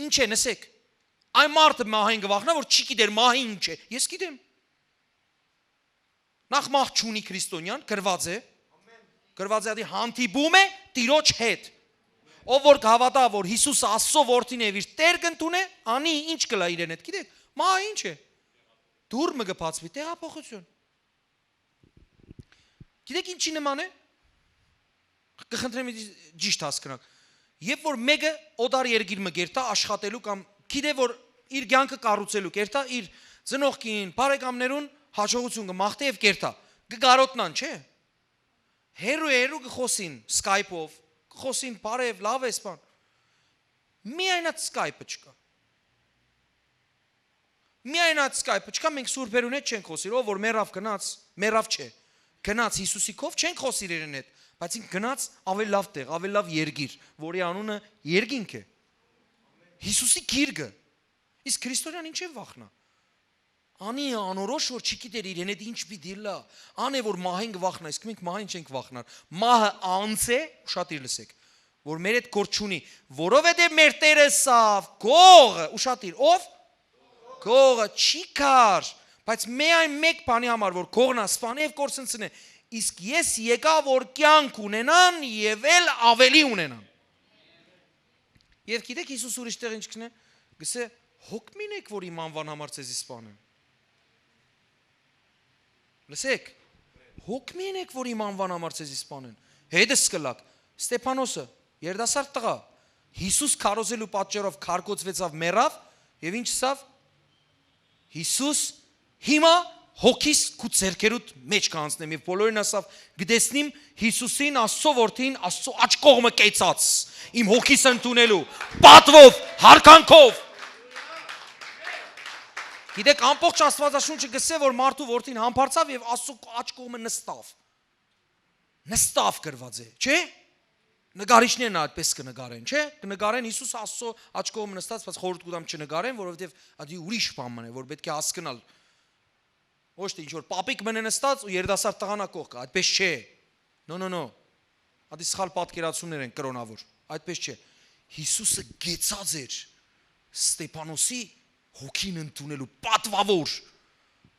Ինչ է նսեք։ Այն մարդը մահին գվախնա որ չի գիտեր մահի ինչ է։ Ես գիտեմ։ Նախ մահ չունի քրիստոնյան, գրված է։ Գրված է հանդիպում է Տիրոջ հետ։ Ով որ հավատա որ Հիսուսը Աստծո որդին է, իր Տեր կընդունե, անի ինչ կլա իրեն հետ, գիտեք։ Մահ ինչ է։ Դուրմը կբացվի, տեղափոխություն։ Գիտեք ինչի նման է։ Կխնդրեմ ճիշտ հասկանաք։ Երբ որ մեկը օդար երկիր մը գերտա աշխատելու կամ գիտե որ իր կյանքը կառուցելու կերտա իր ծնողքին, բարեկամներուն հաջողություն կմաղթի եւ կերտա։ Կգարոտնան, չէ։ Հերու կխոսին Skype-ով, կխոսին բարև, լավ է սպան։ Միայն այդ Skype-ը չկա։ Միայն այդ Skype-ը չկա, մենք սուրբերուն հետ չենք խոսիր, ով որ մեռավ գնաց, մեռավ չէ։ Գնաց Հիսուսի քով չենք խոսիր իրեն հետ, բայց ինք գնաց ավելի լավ տեղ, ավելի լավ երկիր, որի անունը երկինք է։ Հիսուսի գիրկը։ Իսկ քրիստոնյան ինչ է վախնա։ Անի անորոշ որ չգիտեր իրեն հետ ինչ պիտի լա։ Ան է որ մահին գվախնա, իսկ մենք մահին չենք վախնար։ Մահը անց է, շատ իր լսեք, որ մեր հետ գործ չունի, որովհետև մեր Տերը սավ գողը, ուշադիր, ով գողը չի կար, բայց միայն մեկ բանի համար որ գողնա սպանի եւ կորցնցնե, իսկ ես եկա որ կյանք ունենան եւ էլ ավելի ունենան։ Եվ գիտեք Հիսուս ուրիշ տեղ ինչ կնե, գսե հոգ մինեք որ իմ անվան համար ցեզի սպանեն։ Լսեք, հոգ մինեք որ իմ անվան համար ցեզի սպանեն։ Հետս կլակ Ստեփանոսը երդասարդ տղա Հիսուս քարոզելու պատճառով քարկոծվեցավ մեռավ եւ ինչ սավ Հիսուս հիմա հոգիս քու ցերկերուտ մեջ կանցնեմ եւ բոլորին ասավ գտեսնիմ Հիսուսին Աստծո որդին Աստծո աջ կողմը կեցած իմ հոգիս ընդունելու պատվով հարկանքով Գիտեք ամբողջ Աստվածաշունչը գսե որ մարդու որդին համբարձավ եւ Աստծո աջ կողմը նստավ գրված է չէ Նկարիչներն այդպես կնկարեն, չէ՞։ Կնկարեն Հիսուս Աստծո աջ կողմը նստած, բայց խորհուրդ կտամ չնկարեն, որովհետև ադի ուրիշ բան է, որ պետք է հասկանալ։ Ոչ թե ինչ որ պապիկ մնը նստած ու երդասարդ տղանա կողքը, այդպես չէ։ No։ Ադի սխալ պատկերացումներ են կրոնավոր, այդպես չէ։ Հիսուսը գեցած էր Ստեփանոսի հոգին ընդունելու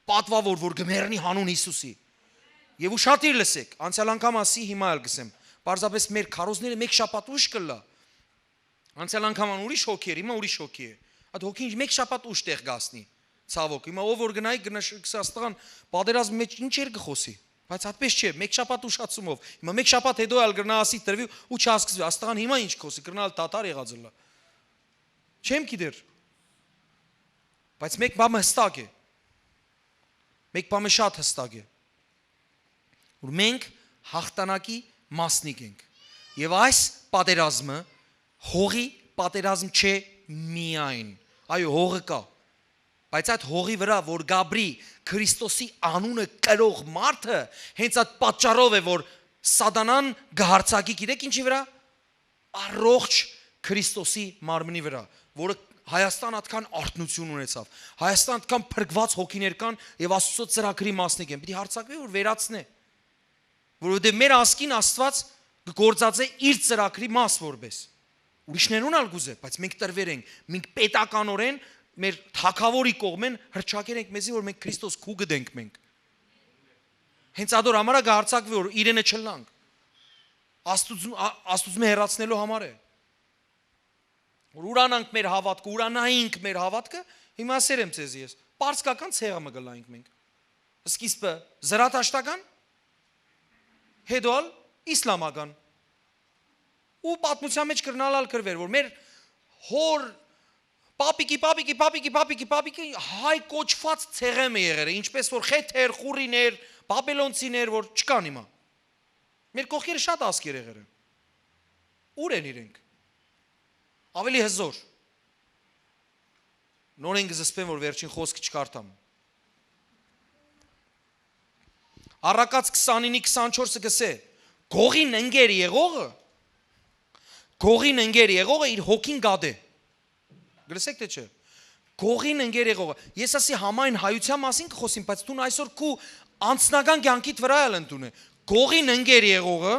պատվավոր, որ գմեռնի հանուն Հիսուսի։ Եվ ուշադիր լսեք, անցյալ անգամ ասի հիմա էլ գսեմ Պարզապես մեր քարոզները մեկ շաբաթ ուշ կլա։ Անցյալ անգամ ուրիշ հոգի էր, հիմա ուրիշ հոգի է։ Այդ հոգին մեկ շաբաթ ուշ տեղ գասնի։ Ցավոք, հիմա ով որ գնայի գնասաստղան պատերազմ մեջ ինչ էր գխոսի։ Բայց այդպես չէ, մեկ շաբաթ ուշացումով։ Հիմա մեկ շաբաթ հետո էլ գրնա ասի տրվի ու չհասկացվի, աստղան հիմա ինչ խոսի, գրնալ տատար եղած լա։ Չեմ գիտեր։ Բայց մեկ բանը հստակ է։ Մեկ բանը շատ հստակ է։ Որ մենք հաղթանակի մասնիկ ենք։ Եվ այս պատերազմը հողի պատերազմ չէ միայն։ Այո, հողը կա։ Բայց այդ հողի վրա, որ Գաբրի Քրիստոսի անունը կրող մարդը, հենց այդ պատճառով է, որ Սատանան գահարցակի, գիտեք ինչի վրա։ Առողջ Քրիստոսի մարմնի վրա, որը Հայաստան այդքան արթնություն ունեցավ։ Հայաստան այդքան փրկված հոգիներ կան եւ Աստծո ծրագրի մասնիկ են։ Պիտի հարցակվի, որ վերացնե։ Որովհետև մեր ասկին Աստված գործած է իր ծրագրի մաս որպես։ Ուրիշներուն ալ գուզե, բայց մենք տրվեր ենք, մենք պետականորեն մեր թակավորի կողմեն հրճակեր ենք մեզի, որ մենք Քրիստոս քու գդենք մենք։ Հենց ադոր համարա գարցակվի, որ իրենը չլանք։ Աստուծմե հեռացնելու համար է։ Որ ուրանանք մեր հավատքը, ուրանայինք մեր հավատքը, հիմա ասերեմ ցեզ ես։ Պարսկական ցեղը գլայինք մենք։ Սկիզբը զրատաշտական հետոալ իսլամական ու պատմության մեջ կրնալալ կրվեր որ մեր հոր պապիկի հայ կոչված ցեղեմ է եղել ինչպես որ խեթեր խուրիներ բաբելոնցիներ որ չկան հիմա մեր կողքերը շատ ասկեր եղել են ուր են իրենք ավելի հզոր նորեն գզսպեմ որ վերջին խոսքը չկարդամ Առակաց 29-24-ը գսե Գողին ընկեր եղողը իր հոգին գադ է Գրսեք թե չէ Գողին ընկեր եղողը Ես ասի համայն հայության մասին կխոսեմ բայց դու այսօր քու անձնական կյանքիդ վրա էլ ընդունե Գողին ընկեր եղողը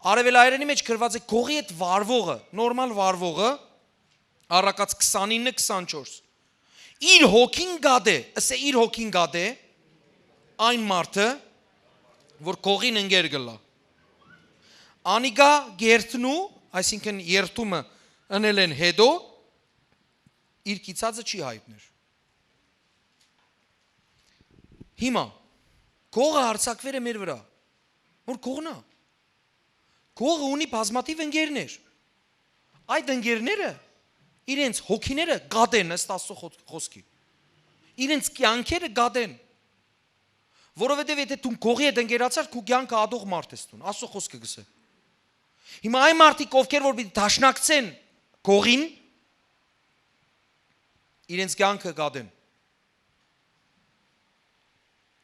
արևելայերենի մեջ գրված է գողի այդ վարվողը, նորմալ վարվողը առակաց 29-24 իր հոգին գադ է, ասե իր հոգին գադ է այն մարդը, որ գողին ընկեր գլա անիգա գերտնու, այսինքն երթումը ընել են հետո իր կիցածը չի հայտներ հիմա գողը հարցակվեր է մեր վրա որ գողնա Գողը ունի բազմաթիվ ընկերներ։ Այդ ընկերները իրենց հոգիները գադեն ըստ Աստծո խոսքի։ Իրենց կյանքերը գադեն։ Որովհետև եթե դու գողի հետ ընկերացար, քո կյանքը ադող մարդ ես դու, Աստծո խոսքը գսե։ Հիմա այն մարդիկ, ովքեր որ պիտի դաշնակցեն գողին, իրենց կյանքը գադեն։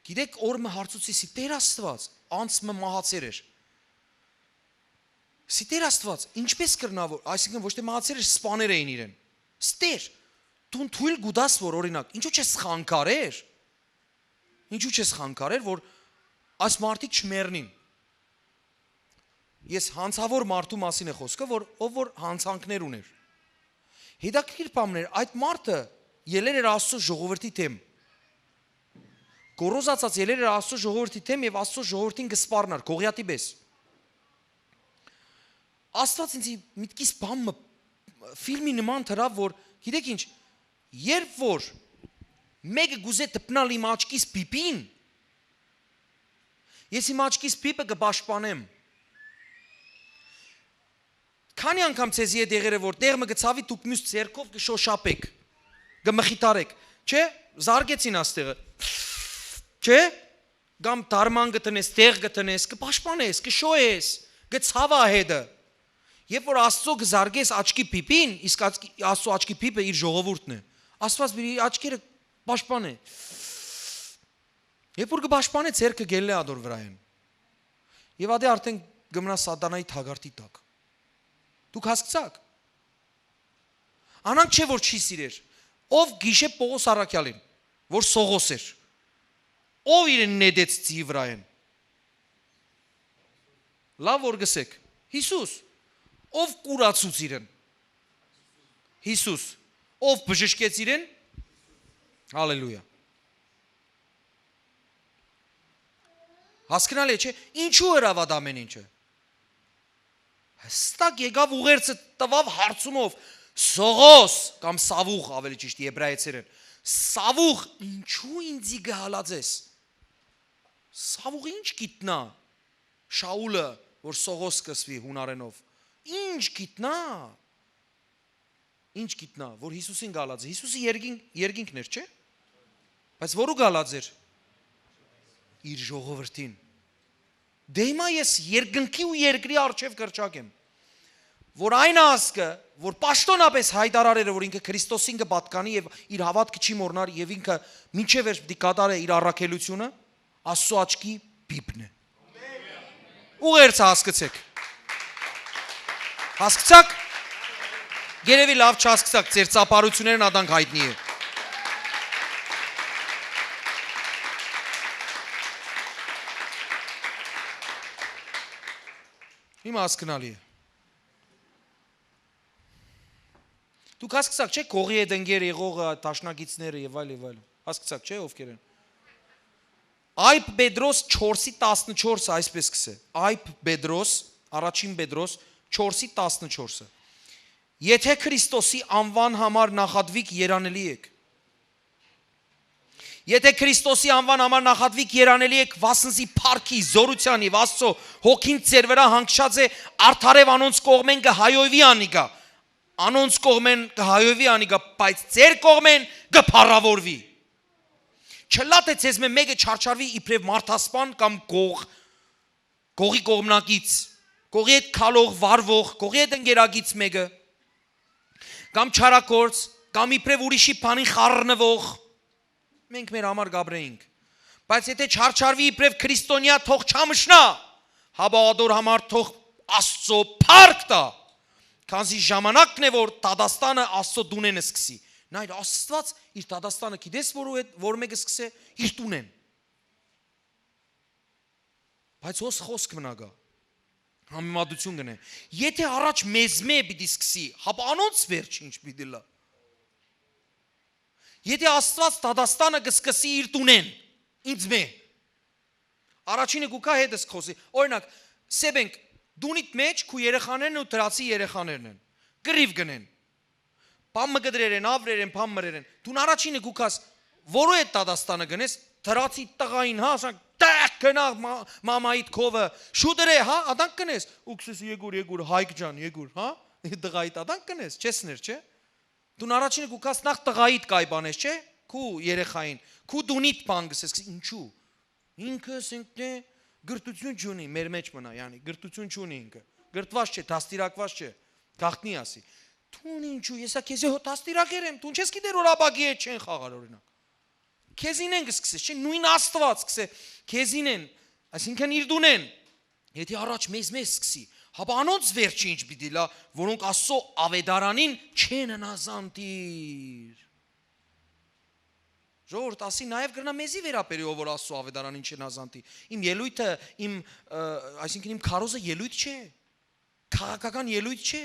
Գիտեք, օրը հարցուցի Տեր Աստված, անցը մահացեր էր։ Սիտեր Աստված, ինչպես կրնավոր, այսինքն ոչ թե մահացեր էր, սպաներ էին իրեն։ Ստեր, դու թույլ գուդաս որ օրինակ, ինչու չես խանգարեր։ Ինչու չես խանգարեր, որ այս մարդիկ չմեռնին։ Ես հանցավոր մարդու մասին է խոսքը, որ ով որ հանցանքներ ուներ։ Հետաքրքիր բան էր, այդ մարդը ելեր էր Աստծո ժողովրդի թեմ։ Գոռոզացած ելեր էր Աստծո ժողովրդի թեմ եւ Աստծո ժողովրդին կսպառնար, Գողիաթի պես։ Աստված ինձ միտքիս բամը ֆիլմի նման թրավ, որ գիտեք ինչ, երբ որ մեկը գուզե դպնալ իմ աչքիս պիպին, ես իմ աչքիս պիպը կպաշտպանեմ։ Քանի անգամ ցեզի է դեղերը, որ տեղը գցավի դուք մյուս ձեռքով կշոշապեք, կմխիտարեք, չէ, զարգեցին աստեղը, չէ, գամ դարման գտնես, տեղ գտնես, կպաշտպանես, կշոյես, գցավա հետը։ Երբ որ Աստծո գզարգես աչքի պիպին, իսկ Աստծո աչքի պիպը իր ժողովուրդն է։ Աստված իր աչքերը պաշտպան է։ Երբ որ կպաշտպանե ցերկը գելլե ադոր վրայեն։ Եվ ադե արդեն գմնա սատանայի թագարտի տակ։ Դուք հասկացաք։ Անանք չէ որ չի սիրեր։ Ով գիշե Պողոս Արաքյալին, որ սողոս էր։ Ով իրեն նեդեց ծի վրայեն։ Լավ որ գսեք։ Հիսուս Ով կուրացուց իրեն։ Հիսուս, ով բժշկեց իրեն։ Հալելույա։ Հասկանալի է, չէ՞, ինչու հրավ այդ ամեն ինչը։ Հստակ եկավ ուղերձը տվավ հարցումով, Սողոս կամ Սավուխ, ավելի ճիշտ եբրայեցերեն։ Սավուխ, ինչու ինձի գհալածես։ Սավուխ ինչ գիտնա։ Շաուլը, որ Սողոս կսվի հունարենով։ Ինչ գիտնա, որ Հիսուսին գալած է, Հիսուսի երկինքն էր, չէ՞, բայց որու գալած էր, իր ժողովրդին, դե հիմա ես երկնքի ու երկրի առջև կրճակ եմ, որ այն ասկը, որ պաշտոնապես հայտարարել է, որ ինքը Քրիստոսին կպատկանի և իր հավատքը չի մոռնար և ինքը մինչև վերջ պիտի կատարի իր առաքելությունը, Աստծո աչքի պիպն է, ուղերձը հասկացեք, հասկացաք, երևի լավ չհասկացաք, ձեր ծափարություններն ադանք հայտնի է։ Հիմա հասկանալի է։ Դուք հասկացաք, չէ՞, Գողի հետ ընկեր եղողը, դաշնակիցները եւ այլ, հասկացաք, չէ՞, ովքեր են։ Այբ Պետրոս 4:14 այսպես կսե։ Այբ Պետրոս, առաջին Պետրոս 4:14 Եթե Քրիստոսի անվան համար նախատվիկ երանելի եք Եթե Քրիստոսի անվան համար նախատվիկ երանելի եք վասնզի փառքի զորության եւ Աստծո հոգին ձեր վրա հանգչած է արդարև անոնց կողմեն կհայովի անիգա անոնց կողմեն կհայովի անիգա բայց ձեր կողմեն կփառավորվի Չլա թե ցեզ մեկը չարչարվի իբրև մարդասպան կամ գողի կողմնակից Գողի հետ քալող, վարվող, գողի հետ ընկերագից մեկը, կամ չարակորց, կամ իբրև ուրիշի բանին խառնվող, մենք մեր համար գաբրեինք, բայց եթե չարչարվի իբրև քրիստոնյա թող չամշնա, հաբադոր համար թող Աստծո փառք տա, քանզի ժամանակն է որ Դադաստանը Աստծո դունեն սկսի, նայր Աստված իր Դադաստանը գիտես որ մեկը սկսե իր տունեն, Բայց հոս խոսք մնա գա։ Համեմատություն գնե։ Եթե առաջ մեզմե պիտի սկսի, հապա անոնց վերջ ինչ պիտի լա։ Եթե Աստված Դադաստանը կսկսի իր տունեն, ինձ մե։ Առաջինը գուկա հետս խոսի։ Օրինակ, սեբենք դունիտ մեջ քու երեխաներն ու դրացի երեխաներն են։ Գրիվ գնեն։ Բամը գդրեր են, ավրեր են, բամմրեր են։ Դուն առաջինը գուկաս, որո է Դադաստանը գնես, դրացի տղային, հա, ասանք տակ գնա մամայիդ քովը, շուդրե, հա, ադանք կնես, ուքսես եգուր, հայկ ջան, եգուր, հա, տղայիդ ադանք կնես, չեսներ, չէ։ Դուն առաջինը գուկաս նախ տղայիդ կայբանես, չէ, քու երեխային, քու դունիդ բան գսես, ինչու։ Ինքս ինքն է գրտություն չունի, մեր մեջ մնա, յանի, գրտություն չունի ինքը, գրտված չէ, դաստիրակված չէ, գաղտնի ասի։ Դուն ինչու, եսա քեզի հո դաստիրակեր եմ, դուն չես գիտեր որ աբագի հետ չեն խաղար օրինակ։ Քեզին են գսկսես, չէ, նույն Աստված սկսե, քեզին են, այսինքն իր դուն են։ Եթե առաջ մեզ սկսի, հապա անոնց վերջը ինչ պիտի լա, որոնք Աստծո ավետարանին չեն հնազանդիր։ Ժողովուրդ, ասի նաև գրնա մեզի վերապերի ով որ Աստծո ավետարանին չեն հնազանդի։ Իմ ելույթը, այսինքն իմ քարոզը ելույթ չէ, քաղաքական ելույթ չէ։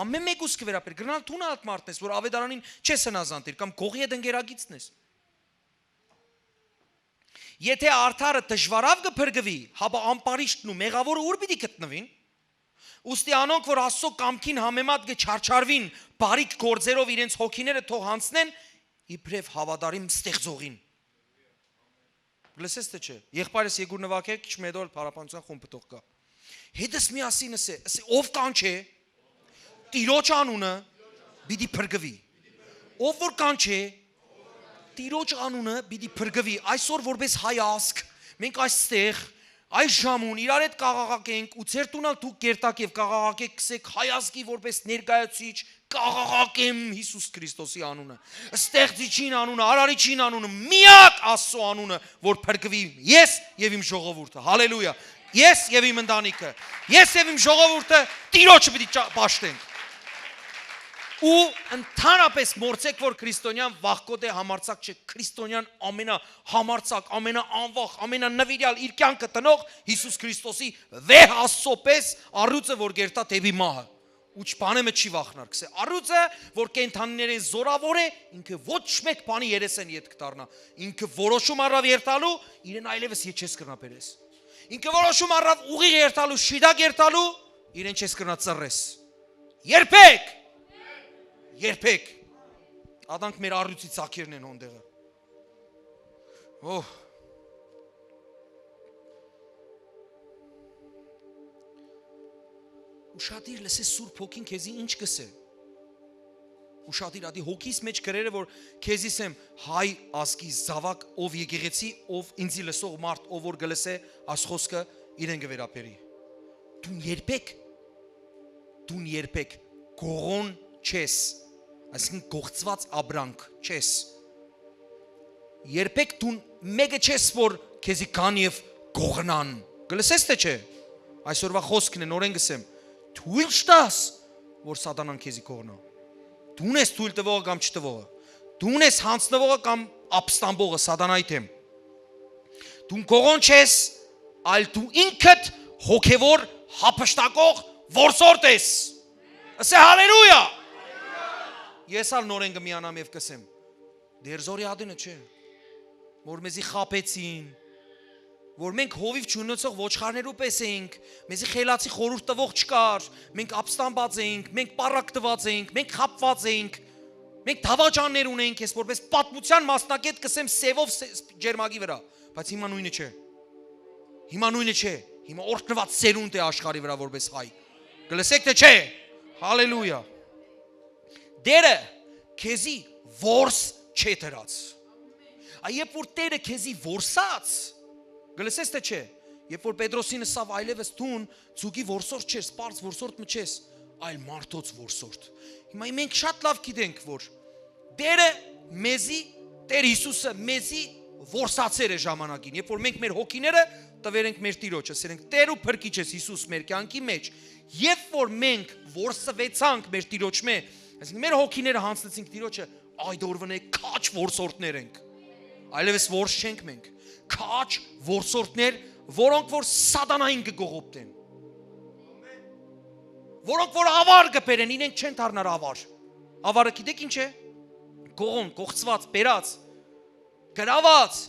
Ամեն մեկուս կվերապեր, գրնալ տուն ալտ մարդն ես, որ ավետարանին չես հնազանդիր, կամ գողի հետ ընկերագիցն ես։ Եթե արդարը դժվարավ կփրկվի, հապա ամպարիչն ու մեղավորը ուր պիտի գտնվին։ Ուստի անոնք, որ Աստծո կամքին համեմատ կչարչարվին, բարիք գործերով իրենց հոգիները թող հանցնեն, իբրև հավատարիմ ստեղծողին։ Լսես թե չէ։ Եղբայրս Եգուր նվագեր, քիչ մեդոլ փարապանության խումբը թող կա։ Հետս միասին ասե, ով կանչե, Տիրոջ անունը պիտի փրկվի։ Ով որ կանչե, Տիրոջ անունը պիտի փրկվի։ Այսօր որպես հայ ազգ, մենք այստեղ այս ժամուն իրար հետ կաղաղակենք ու ձեր տունալ դուք կերտակ եւ կաղաղակեք քսեք հայ ազգի որպես ներկայացուցիչ կաղաղակեմ Հիսուս Քրիստոսի անունը, Ստեղծիչին անունը, Արարիչին անունը, միակ Աստծո անունը, որ փրկվի ես եւ իմ ժողովուրդը։ Հալելույա։ Ես եւ իմ ընտանիքը, ես եւ իմ ժողովուրդը Տիրոջը պիտի պաշտենք։ Ու ընդհանրապես մորցեք որ քրիստոնյան վախկոտ է համարցակ չէ, քրիստոնյան ամենահամարցակ, ամենաանվախ, ամենանվիրյալ իր կյանքը տնող Հիսուս Քրիստոսի վեհ Աստծո պես առյուծը որ գերտա դեպի մահը։ Ու չբանեմը չի վախնար, կսե առյուծը որ կենթանիներին զորավոր է, ինքը ոչ մեկ բանի երեսեն ետ կդառնա։ Ինքը որոշում առավ երթալու, իրեն այլևս ետ չես կրնա բերես։ Ինքը որոշում առավ ուղիղ երթալու, շիդակ երթալու, իրեն չես կրնա ծռես։ Երբեք Ադանք մեր առյուծի ծակերն են հոնդեղը։ Օհ։ Ուշադիր լսես Սուրբ Հոգին քեզի ինչ կսե։ Ուշադիր ադի հոգիս մեջ գրերը որ քեզիս եմ հայ ազգի զավակ ով եկեղեցի ով ինձի լսող մարդ ով որ գլսե այս խոսքը իրեն գվերապերի։ Դուն երբեք գողոն չես, այսինքն գողծված ապրանք չես։ Երբեք դու մեկը չես որ քեզի կան եւ գողնան։ Գլսես թե չէ։ Այսօրվա խոսքն է նորեն գսեմ։ Թույլ չտաս որ սատանան քեզի գողնա։ Դու ես թույլ տվողը կամ չտվողը։ Դու ես հանցնողը կամ ապստամբողը սատանայի թեմ։ Դու գողոն չես, այլ դու ինքդ հոգևոր հափշտակող որսորդ ես։ Ասե հալելույա։ Ես ալ նորեն կմիանամ եւ կսեմ։ Դեր զորի ադինը չէ։ Որ մեզի խապեցին, որ մենք հովիվ չունեցող ոչխարներու պես էինք, մեզի խելացի խորհուրդ տվող չկար, մենք ապստամբած էինք, մենք պարակտված էինք, մենք խապված էինք, մենք դավաճաններ ունեինք, ես որպես պատմության մասնակետ կսեմ սևով ջերմագի վրա, բայց հիմա նույնը չէ։ Հիմա օրհնված սերունդ է աշխարհի վրա որպես հայ։ Գլսեք թե չէ։ Հալելույա։ Դերը քեզի որս չէ դրած։ Այբ որ Տերը քեզի որսած, գլսես թե չէ, երբ որ Պետրոսին ասավ այլևս դուն ցուկի որսորդ չես, սպարս որսորդ մչես, այլ մարդոց որսորդ։ Հիմա մենք շատ լավ գիտենք, որ Տերը մեզի, Տեր Հիսուսը մեզի որսացեր է ժամանակին, երբ որ մենք մեր հոգիները տվեր ենք մեր Տիրոջը, ասենք Տեր ու Փրկիչ ես Հիսուս մեր կյանքի մեջ, երբ որ մենք որսվեցանք մեր Տիրոջը, այսինքն մեր հոգիները հանձնեցինք Տիրոջը, այդ օրվան է քաչ որսորդներ ենք։ Այլևս որս չենք մենք։ Քաչ որսորդներ որոնք որ սատանային կգողոպտեն։ Որոնք որ ավար կբերեն, իրենք չեն դառնար ավար։ Ավարը գիտեք ինչ է։ Կողոն, կողծված, բերած, գրաված։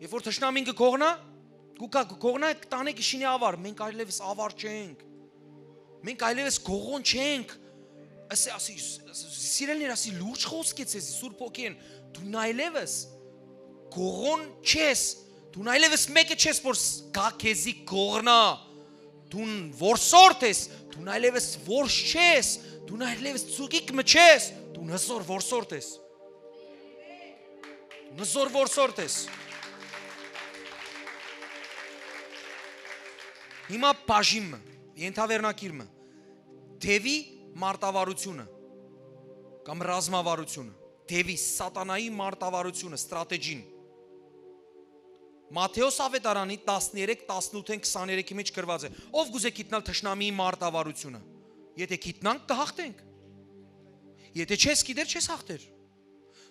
Երբ որ թշնամին կկողնա, գուկա կկողնա, տանը կշինի ավար, մենք այլևս ավար չենք։ Մենք այլևս կողոն չենք։ Ասի սիրելիներ, ասի լուրջ խոսք է ցեզ, Սուրբ Հոգին, դու այլևս կողոն չես, դու այլևս մեկը չես, որ գա քեզի կողնա։ Դու որսորդ ես, դու այլևս որս չես, դու այլևս ծուկիկ մչես, դու նզոր որսորդ ես։ Նզոր որսորդ ես։ Հիմա բաժինը, ենթավերնակիրը, դևի մարտավարությունը կամ ռազմավարությունը, դևի սատանայի մարտավարությունը, ստրատեգին։ Մատթեոս ավետարանի 13-18-23-ի մեջ գրված է. Ով գուզե գիտնալ թշնամիի մարտավարությունը։ Եթե գիտնանք կհաղթենք։ Եթե չես գիտեր, չես հաղթեր։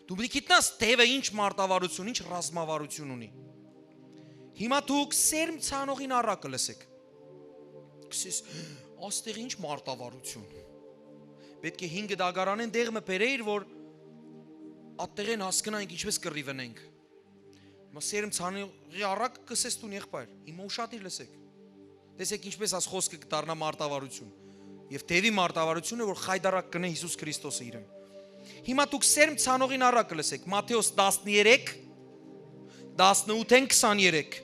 Դու պետք է գիտնաս դևը ինչ մարտավարություն, ինչ ռազմավարություն ունի։ Հիմա դուք սերմ ցանողին առակը լսեք։ Կսես, աստեղ ինչ մարտավարություն։ Պետք է 5 դագարանեն դեղը բերեիր, որ ատտեղեն հասկանանք ինչպես կռիվնենք։ Հիմա սերմ ցանողի առակ կսես տուն եղբայր։ Հիմա ուշադիր լսեք։ Տեսեք ինչպես աս խոսքը կդառնա մարտավարություն։ Եվ դևի մարտավարությունը, որ խայդարակ կնե Հիսուս Քրիստոսը իրեն։ Հիմա դուք սերմ ցանողին առակը լսեք։ Մատթեոս 13 18-23։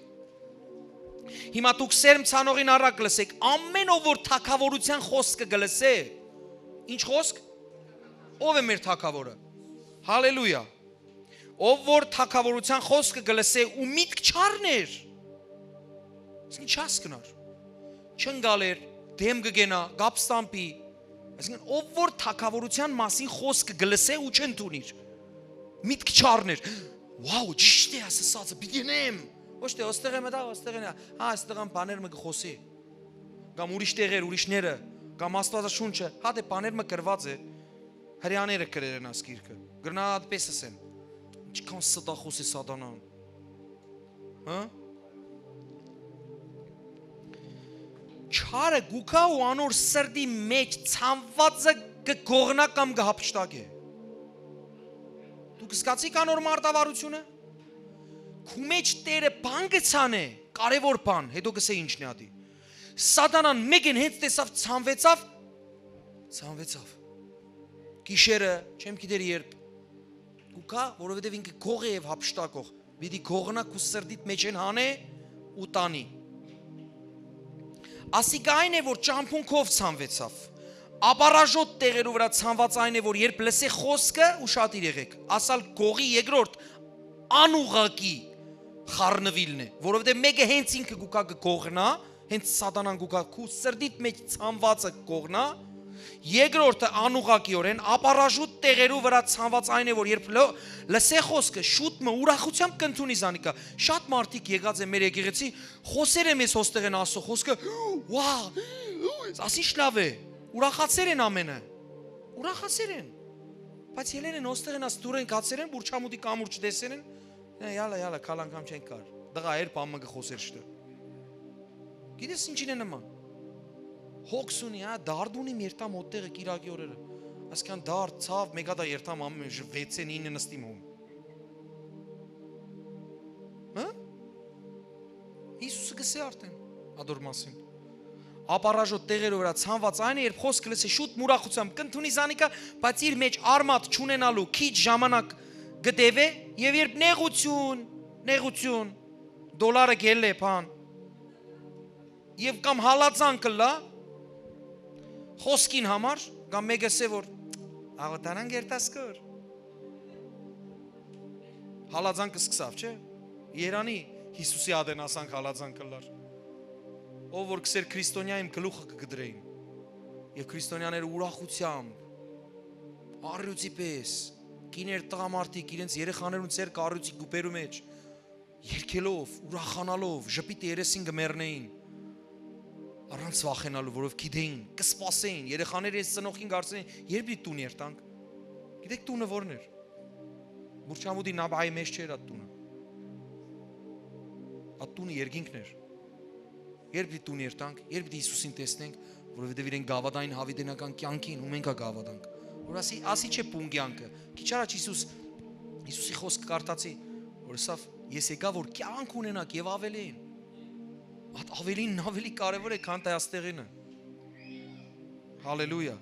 Հիմա դուք սերմ ցանողին առակ լսեք, ամեն ով որ թագավորության խոսքը գլսե։ Ինչ խոսք։ Ով է մեր թագավորը։ Հալելույա։ Ով որ թագավորության խոսքը գլսե ու միտք չառներ։ Իսկ ինչ հասկնար։ Չընկալեր, դեմ կգենա, գապստամպի։ Այսինքն ով որ թագավորության մասին խոսքը գլսե ու չընդունիր։ Միտք չառներ։ Վաու, ճիշտ է ասածը, պիտինեմ։ Ոչ թե ոստեղ եմ դա, ոստեղ են։ Հա, այստեղ ան բաներ մը գխոսի։ Կամ ուրիշ տեղեր, ուրիշները, կամ Աստվածաշունչը, հա դե բաներ մը գրված է։ Հрьяաները գրերն ասկիրքը։ Գրնա այդպես ասեն։ Ինչքան ստախոս է սատանան։ Հա? Չարը գուքա ու անոր սրդի մեջ ցանվածը կգողնա կամ կհապշտակե։ Դուք զգացիք անոր մարտավարությունը։ Քու մեջ Տերը բան գցան է, կարևոր բան, հետո գսե ինչն է ադի։ Սատանան մեկին հենց տեսավ ցանվեցավ։ Գիշերը, չեմ գիտեր երբ Գուկա, որովհետև ինքը գող է եւ հապշտակող։ Պիտի գողնա քու սրդիդ մեջ են հանե ու տանի։ Ասիկա այն է, որ ճամփունքով ցանվեցավ։ Աբարաժոտ տեղերու վրա ցանված այն է, որ երբ լսե խոսքը ուշադիր եղեք։ Ասալ գողի երկրորդ անուղակի խառնվիլն է, որովհետև մեկը հենց ինքը գուկա կգողնա, հենց սատանան գուկա քու սրդիդ մեջ ցանվածը կգողնա։ Երկրորդը անուղակիորեն ապարաժուտ տեղերու վրա ցանված այն է, որ երբ լսե խոսքը շուտ մը ուրախությամբ կընդունի զանիկա։ Շատ մարդիկ եկած են մեր եկեղեցի, խոսեր եմ ես հոստեղ են ասո խոսքը, վա, ասիշ լավ է, ուրախացեր են ամենը, ուրախացեր են, բայց ելեն են հոստեղ են աս դուր են կացեր են, բուրչամուտի կամուր չտեսեր են, յալա, կալ անգամ չեն կար, դղա էր պամը գխոսեր շտը։ Գիտես ինչին է նման։ Հոգս ունի, դարդ ունի երտամ ոտեղը կիրակի օրերը, ասկան դարդ, ծավ, մեգադա երտամ ամեն 6-9 նստիմ հում։ Հիսուսը գսե արդեն, ադոր մասին։ Ապարաժոտ տեղերով վրա ցանված այն է, երբ խոսքը լսե շուտ մուրախությամբ կընդունի զանիկա, բայց իր մեջ արմատ չունենալու քիչ ժամանակ գտևե, եւ երբ նեղություն, դոլարը գելե բան, եւ կամ հալածան կլա, խոսքին համար, կամ մեկը սե որ աղոտանան գերտասկոր հալածան կսկսավ, չէ? Երանի Հիսուսի ադեն ասանք հալածան կլար ով որ կսեր քրիստոնյայիմ գլուխը կգդրեին եւ քրիստոնյաները ուրախությամբ առյուծի պես կիներ տղամարդիկ իրենց երեխաներուն ծեր կառյուծի գուպերու մեջ երկելով, ուրախանալով, ժպիտը երեսին գմեռնեին առանց վախենալու, որով գիտեին, կսպասեին, երեխաները ես ծնողին կարծեին, երբ դի տուն երտանք, գիտեք տունը որն էր, բուրչամուդի նաբայի մեջ չէր այդ տունը, Այդ տունը երկինքն էր։ Երբ դի տուն երտանք, երբ դի Հիսուսին տեսնենք, որովհետև իրեն գավադային հավիտենական կյանքին ու մենք գավադանք։ Որ ասի չէ պունգյանքը։ Քիչ առաջ Հիսուսի խոսքը կարդացի, որ սա ես եկա որ կյանք ունենաք եւ ավելին։ Այդ ավելին ավելի կարևոր է, քան թե աստեղինը։ Հալելույա։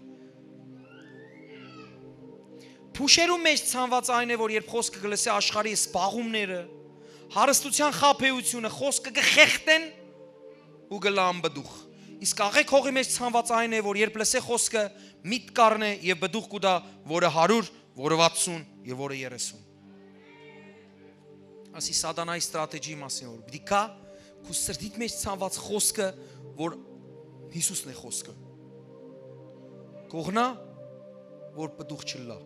Փուշերու մեջ ցանված այն է, որ երբ խոսքը գլսի աշխարհի սպաղումները, հարստության խափեությունը, խոսքը կխեղտեն ու գլան բդուխ։ Իսկ աղեք հողի մեջ ցանված այն է, որ երբ լսե խոսքը միտ կառնե եւ բդուխ կուտա, որը 100, որը 60 եւ որը 30։ Ասի սատանայի ստրատեգիի մասին որ պիտի կա քու սրտիդ մեջ ցանված խոսքը, որ Հիսուսն է խոսքը։ Կողնա, որ բդուխ չլա։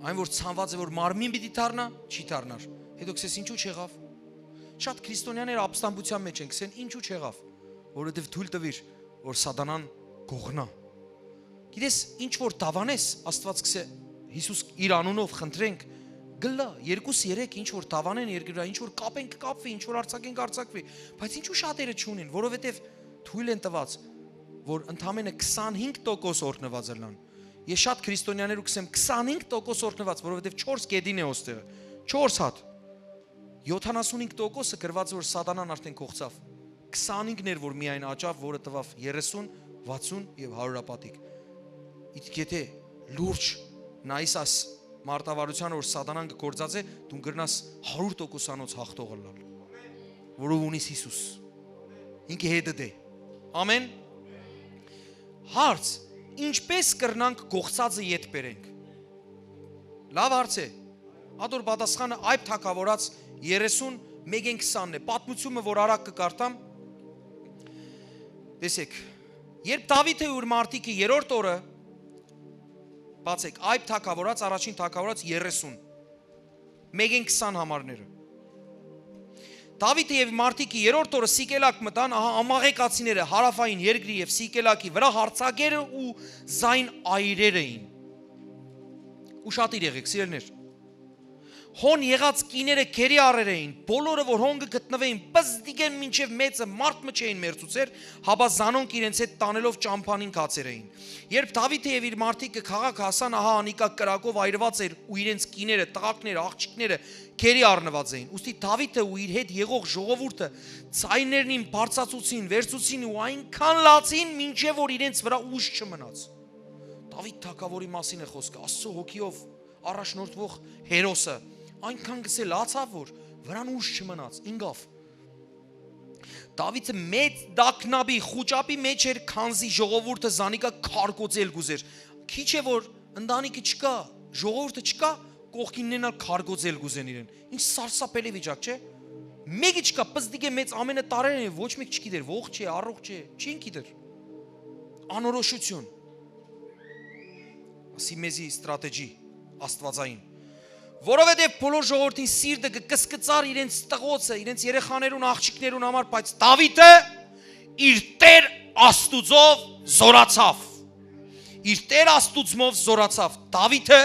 Այն որ ցանված է որ մարմին պիտի դառնա, չի դառնար։ Հետո քսես ինչու չեղավ։ Շատ քրիստոնյաներ ապստամբության մեջ են, քսեն ինչու չեղավ, որովհետև թույլ տվիր, որ սատանան գողնա։ Գիտես, ինչ որ դավանես, Աստված կսե Հիսուս իր անունով խնդրենք, գլա 2-3 ինչ որ դավանեն երկրի վրա, ինչ որ կապեն կապվի, ինչ որ արցակեն արցակվի, բայց ինչու շատերը չունեն, որովհետև թույլ են տված, որ ընդամենը 25% օրհնված լան։ Ես շատ քրիստոնյաներ ու կսեմ 25% օրհնված, որովհետև 4 գեդին է ոստեղը, 4 հատ։ 75%-ը գրված որ սատանան արդեն կողցավ։ 25-ն էր որ միայն աճավ, որը տվավ 30, 60 եւ 100-ապատիկ։ Իսկ եթե լուրջ նայես մարտավարությանը որ սատանան գործած է, դու գրնաս 100%-անոց հաղթողը լալ։ Որով ունիս Հիսուս։ Ինքը հետը դե։ Ամեն։ Հարց, ինչպես կրնանք գողցածը ետ բերենք։ Լավ հարց է։ Ադոր պատասխանը այբ թակավորած 30-1-20-ն է, պատմությունը, որ արագ կկարտամ, տեսեք, երբ Դավիթը ուր մարդիկը երորդ օրը, բացեք, այբ թակավորած, առաջին թակավորած 30, 1-20 համարները, Դավիթը և մարդիկը երորդ օրը Սիկելակ մտան, ամաղեկացիները հարավային երկրի և Սիկելակի վրա հարցակերը ու զայն այրեր էին, ու շատ իր եղեք, սիրելներ, հոն եղած կիները կերի առեր էին, բոլորը որ հոնգը գտնվեին, պզդիգեն մինչև մեծը մարդ մը չէին մերծուցեր, հաբա զանոնք իրենց հետ տանելով ճամփանին կացեր էին։ Երբ Դավիթը եւ իր մարդիկը քաղաք հասան, ահա անիկա կրակով այրված էր ու իրենց կիները, տղակները, աղջիկները կերի առնված էին։ Ուստի Դավիթը ու իր հետ եղող ժողովուրդը ցայներնին բարձացուցին, վերցուցին ու այնքան լացին, մինչև որ իրենց վրա ուժ չմնաց։ Դավիթ թագավորի մասին է խոսքը, Աստծո հոգիով առաջնորդվող հերոսը այնքան գսե լացավ որ վրան ուժ չմնաց, ինգավ։ Դավիթը մեծ դակնաբի խուճապի մեջ էր, քանզի ժողովուրդը զանիկա քարգոծել գուզեր։ Քիչ է որ ընտանիքը չկա, ժողովուրդը չկա, կողքինն էլ քարգոծել գուզեն իրեն։ Ինչ սարսափելի վիճակ, չէ։ Մեկը չկա, պզդիգե մեծ ամենը տարերն է, ոչ մեկ չգիտեր, ողջ է, առողջ է, չին գիտեր։ Անորոշություն։ Ասի մեզի ստրատեգի աստվածային։ Որովհետև բոլոր ժողովրդին սիրտը կկսկծար իրենց տղոցը, իրենց երեխաներուն, աղջիկներուն համար, բայց Դավիթը իր Տեր Աստուծով զորացավ։ Իր Տեր Աստուծմով զորացավ։ Դավիթը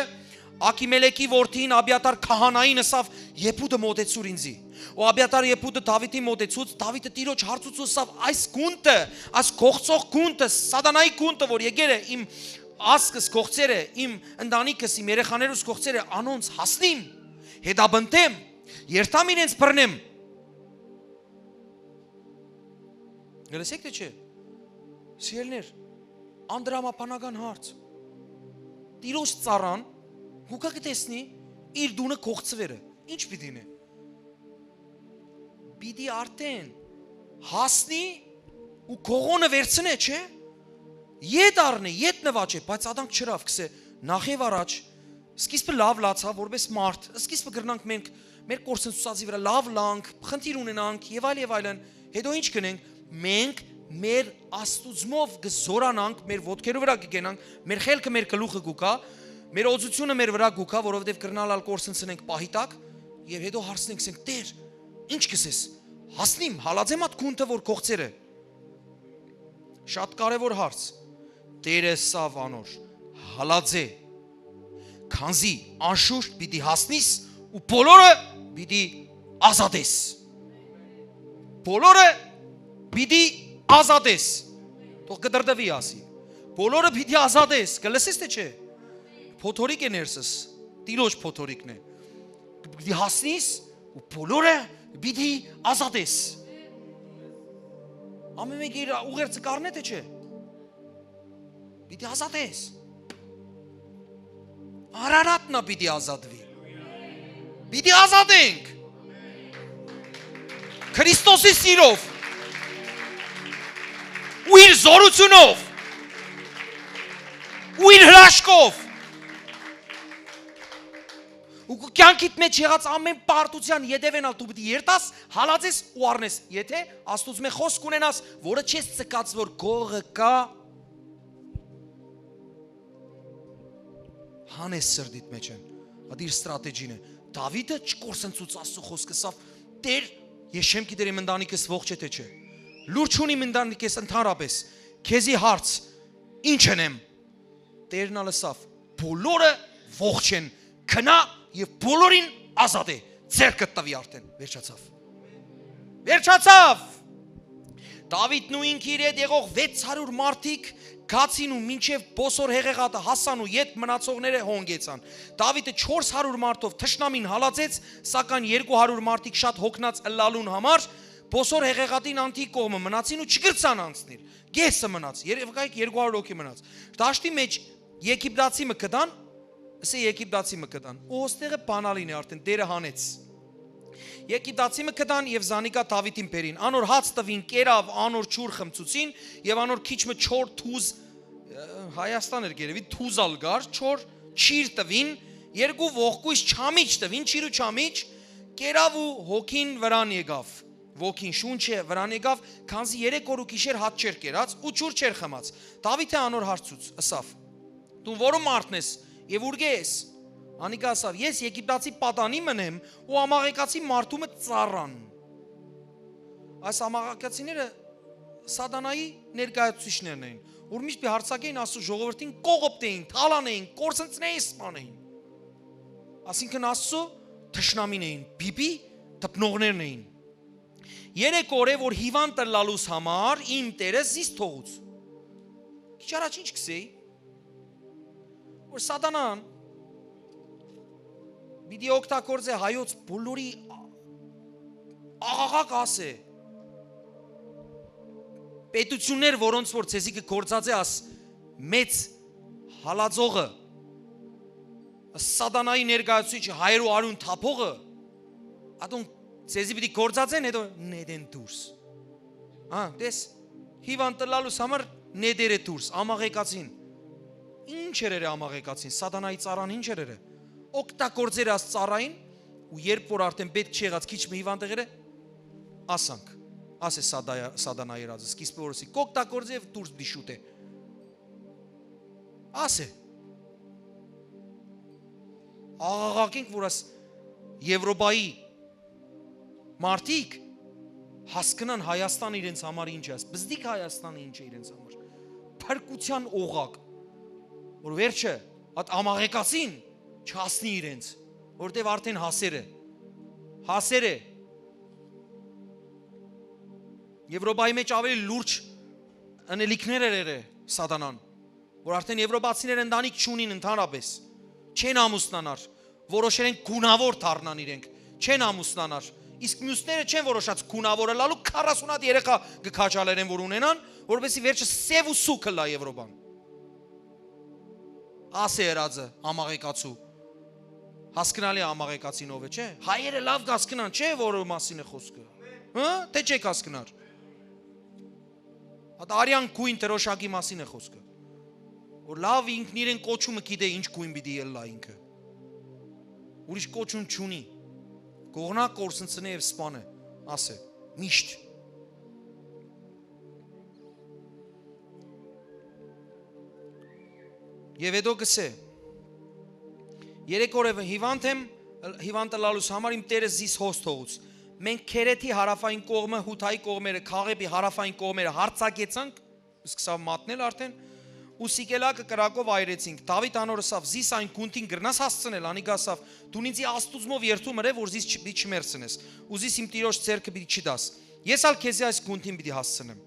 Աքիմելեկի որդին Աբիաթար քահանային ասավ, Եփուդը մոտեցուր ինձի։ Ու Աբիաթար Եփուդը Դավիթի մոտեցուց, Դավիթը Տիրոջ հարցուցոսավ, այս գունտը, այս գողցող գունտը, սատանայի գունտը, որ եկել է իմ ասկս կողցերը, իմ ընտանիքս, իմ երեխաներուս կողցերը անոնց հասնիմ, հետաբնտեմ, երթամ իրենց բռնեմ։ Գլսեք թե չէ, սիրելներ, անդրամապանական հարց, Տիրոջ ծառան, հուկա կտեսնի, իր դունը կողցվերը, ինչ պիտին է, պիտի արդեն հասնի ու կողոնը վերցնե, չէ, Ետ առնե, ետ նվաճ է, բայց ադանք չրավ կսե, նախև առաջ, սկիզբը լավ լացավ, որպես մարդ, սկիզբը գրնանք մենք, մեր կորսնցուցածի վրա լավ լանք, խնդիր ունենանք, և այլն, հետո ինչ կնենք, մենք մեր աստուծմով գզորանանք, մեր ոտքերու վրա կգենանք, մեր խելքը մեր գլուխը գուկա, մեր օծությունը մեր վրա գուկա, որովհետև գրնալ ալ կորսնցնենք պահիտակ, և հետո հարցնենք սենք, Տեր, ինչ կսես, հասնիմ, հալածեմ ատ կունտը, որ կողցեր է, շատ կարևոր հարց, Տերը սավ անոր, հալածե, քանզի անշուշտ պիտի հասնիս ու բոլորը պիտի ազատես։ բոլորը պիտի ազատես։ Թող կդրդվի ասի։ Բոլորը պիտի ազատես, կլսես թե չէ։ Փոթորիկ է ներսս, տիրոջ փոթորիկն է։ Պիտի հասնես ու բոլորը պիտի ազատես։ Ամեն մեկ իր ուղերձը կառնե թե չէ։ Պիտի ազատես։ Արարատնա պիտի ազատվի։ Պիտի ազատենք։ Քրիստոսի սիրով։ Ու իր զորությունով։ Ու իր հրաշքով։ Ու կյանքիդ մեջ եղած ամեն պարտության յետևենալ դու պիտի երտաս, հալածես ու առնես։ Եթե Աստծո մեջ խոսք ունենաս, որը չես ցկած, որ գողը կա, հանես սրդիդ մեջ են։ Այդ իր ստրատեգին է։ Դավիթը չկորսնցուց Աստծո խոսքը սավ Տեր, ես չեմ գիտեր իմ ընտանիքս ողջ է թե չէ։ Լուրջ ունի իմ ընտանիքս ընդհանրապես։ Քեզի հարց, ինչ եմ։ Տերն ալսավ, բոլորը ողջ են, քնա եւ բոլորին ազատ է։ Ձերքը տվի արդեն, վերջացավ։ Վերջացավ։ Դավիթն ու ինքը իր հետ եղող 600 մարդիկ գացին ու մինչև բոսոր հեղեղատը հասան ու յետ մնացողները հոնգեցան։ Դավիթը 400 մարդով թշնամին հալածեց, սակայն 200 մարդիկ շատ հոգնած ըլլալուն համար բոսոր հեղեղատին անտի կողմը մնացին ու չգրցան անցնել։ Գեսը մնաց, երևակայք 200 հոգի մնաց։ Դաշտի մեջ Եգիպտացի մը կդան, ասե Եգիպտացի մը կդան։ Ու ոստեղը բանալին է արդեն դերը հանեց։ Եգիպտացի մը կդան եւ Զանիկա Դավիթին բերին։ Անոր հաց տվին, կերավ, անոր ճուր խմծուցին եւ անոր քիչը չոր թուզ Հայաստան էր գերեւի թուզալ գար, չոր չիր տվին, երկու ողկույս չամիչ տվին, չիր ու չամիչ, կերավ ու հոգին վրան եկավ։ Ոգին շունչը վրան եկավ, քանզի 3 օր ու գիշեր հաց չեր կերած ու ճուր չեր խմած։ Դավիթը անոր հարցուց, ասավ. Դու որում մարդն ես եւ ուր ես։ Անիկա ասավ. Ես Եգիպտացի պատանի մնեմ ու ամաղեկացի մարդումը ծառան։ Այս ամաղեկացիները սատանայի ներկայացուցիչներն էին, որ միշտ հարցակեին Աստծո ժողովրդին կողոպտեին, թալանեին, կորցնցնեին, սպանեին։ Այսինքն Աստծո թշնամին էին, բիբի դպնողներն էին։ 3 օր է որ հիվանդ լալուս համար իմ Տերը զիս թողուց։ Քիչ առաջ ինչ կսեի։ Որ սատանան Բիդի օգտագործե հայոց բոլորի աղաղակ ասե պետություններ, որոնց որ ցեզի կգործածե աս մեծ հալածողը սատանայի ներկայացուցիչը հայրու արուն թափողը ադոն ցեզի պիտի գործածեն հետո նեդեն դուրս դես հիվանդ լալուս համար նեդերը դուրս ամաղեկացին ինչ էր ամաղեկացին սատանայի ծառան ինչ էր օգտագործեր աս ծառային ու երբ որ արդեն պետք չեղած քիչ մի հիվանդ եղերը ասանք ասե սատանայի ռազը սկիզբը որսի օգտագործե դուրս դիշուտե ասե աղաղակենք որ աս Եվրոպայի մարդիկ հասկնան Հայաստանը իրենց համար ինչ է, բզդիկ Հայաստանը ինչ է իրենց համար, փրկության օղակ, որ վերջը այդ ամաղեկացին չհասնի իրենց, որտեվ արդեն հասեր է, Եվրոպայի մեջ ավելի լուրջ անելիքներ էր սատանան, որ արդեն եվրոպացիները ընտանիք չունին ընդհանրապես, չեն ամուսնանար, որոշել են գունավոր դառնան իրենք, չեն ամուսնանար, իսկ մյուսները չեն որոշած գունավորը լալու 40 հատ երեխա կքաջալերեն որ ունենան, որովհետեւ վերջը սև ու սուքը լա Եվրոպան։ Ասե երածը ամաղեկացու։ Հասկանալի ամաղեկացին ով է, չէ՞։ Հայերը լավ կհասկանան, չէ՞ որ մասին է խոսքը։ Հա՞, թե չեք հասկանար։ Այդ արյան գույն դրոշակի մասին է խոսքը։ Որ լավ ինքն իրեն կոչումը գիտե ինչ գույն պիտի ելլա ինքը։ Ուրիշ կոչում չունի։ Կողնա կորսնցնե եւ սպանը, ասե, միշտ։ Եվ հետո գսե, 3 օր է հիվանդ եմ, հիվանդը լալուս համար իմ Տերը զիս հոս թողուց։ Մենք Քերեթի հարավային կողմը, Հութայի կողմերը, Քաղեբի հարավային կողմերը հարցակեցանք, սկսավ մատնել արդեն, ու Սիկելակը կրակով այրեցինք։ Դավիթ անոր ասավ. «Զիս այն գունտին գրնաս հասցնել», անիկա ասավ. «Դու ինձի աստուծմով երթում ես, որ զիս չմերցնես, ու զիս իմ տիրոջ ձեռքը պիտի չդաս»։ Ես ալ քեզի այս գունտին պիտի հասցնեմ։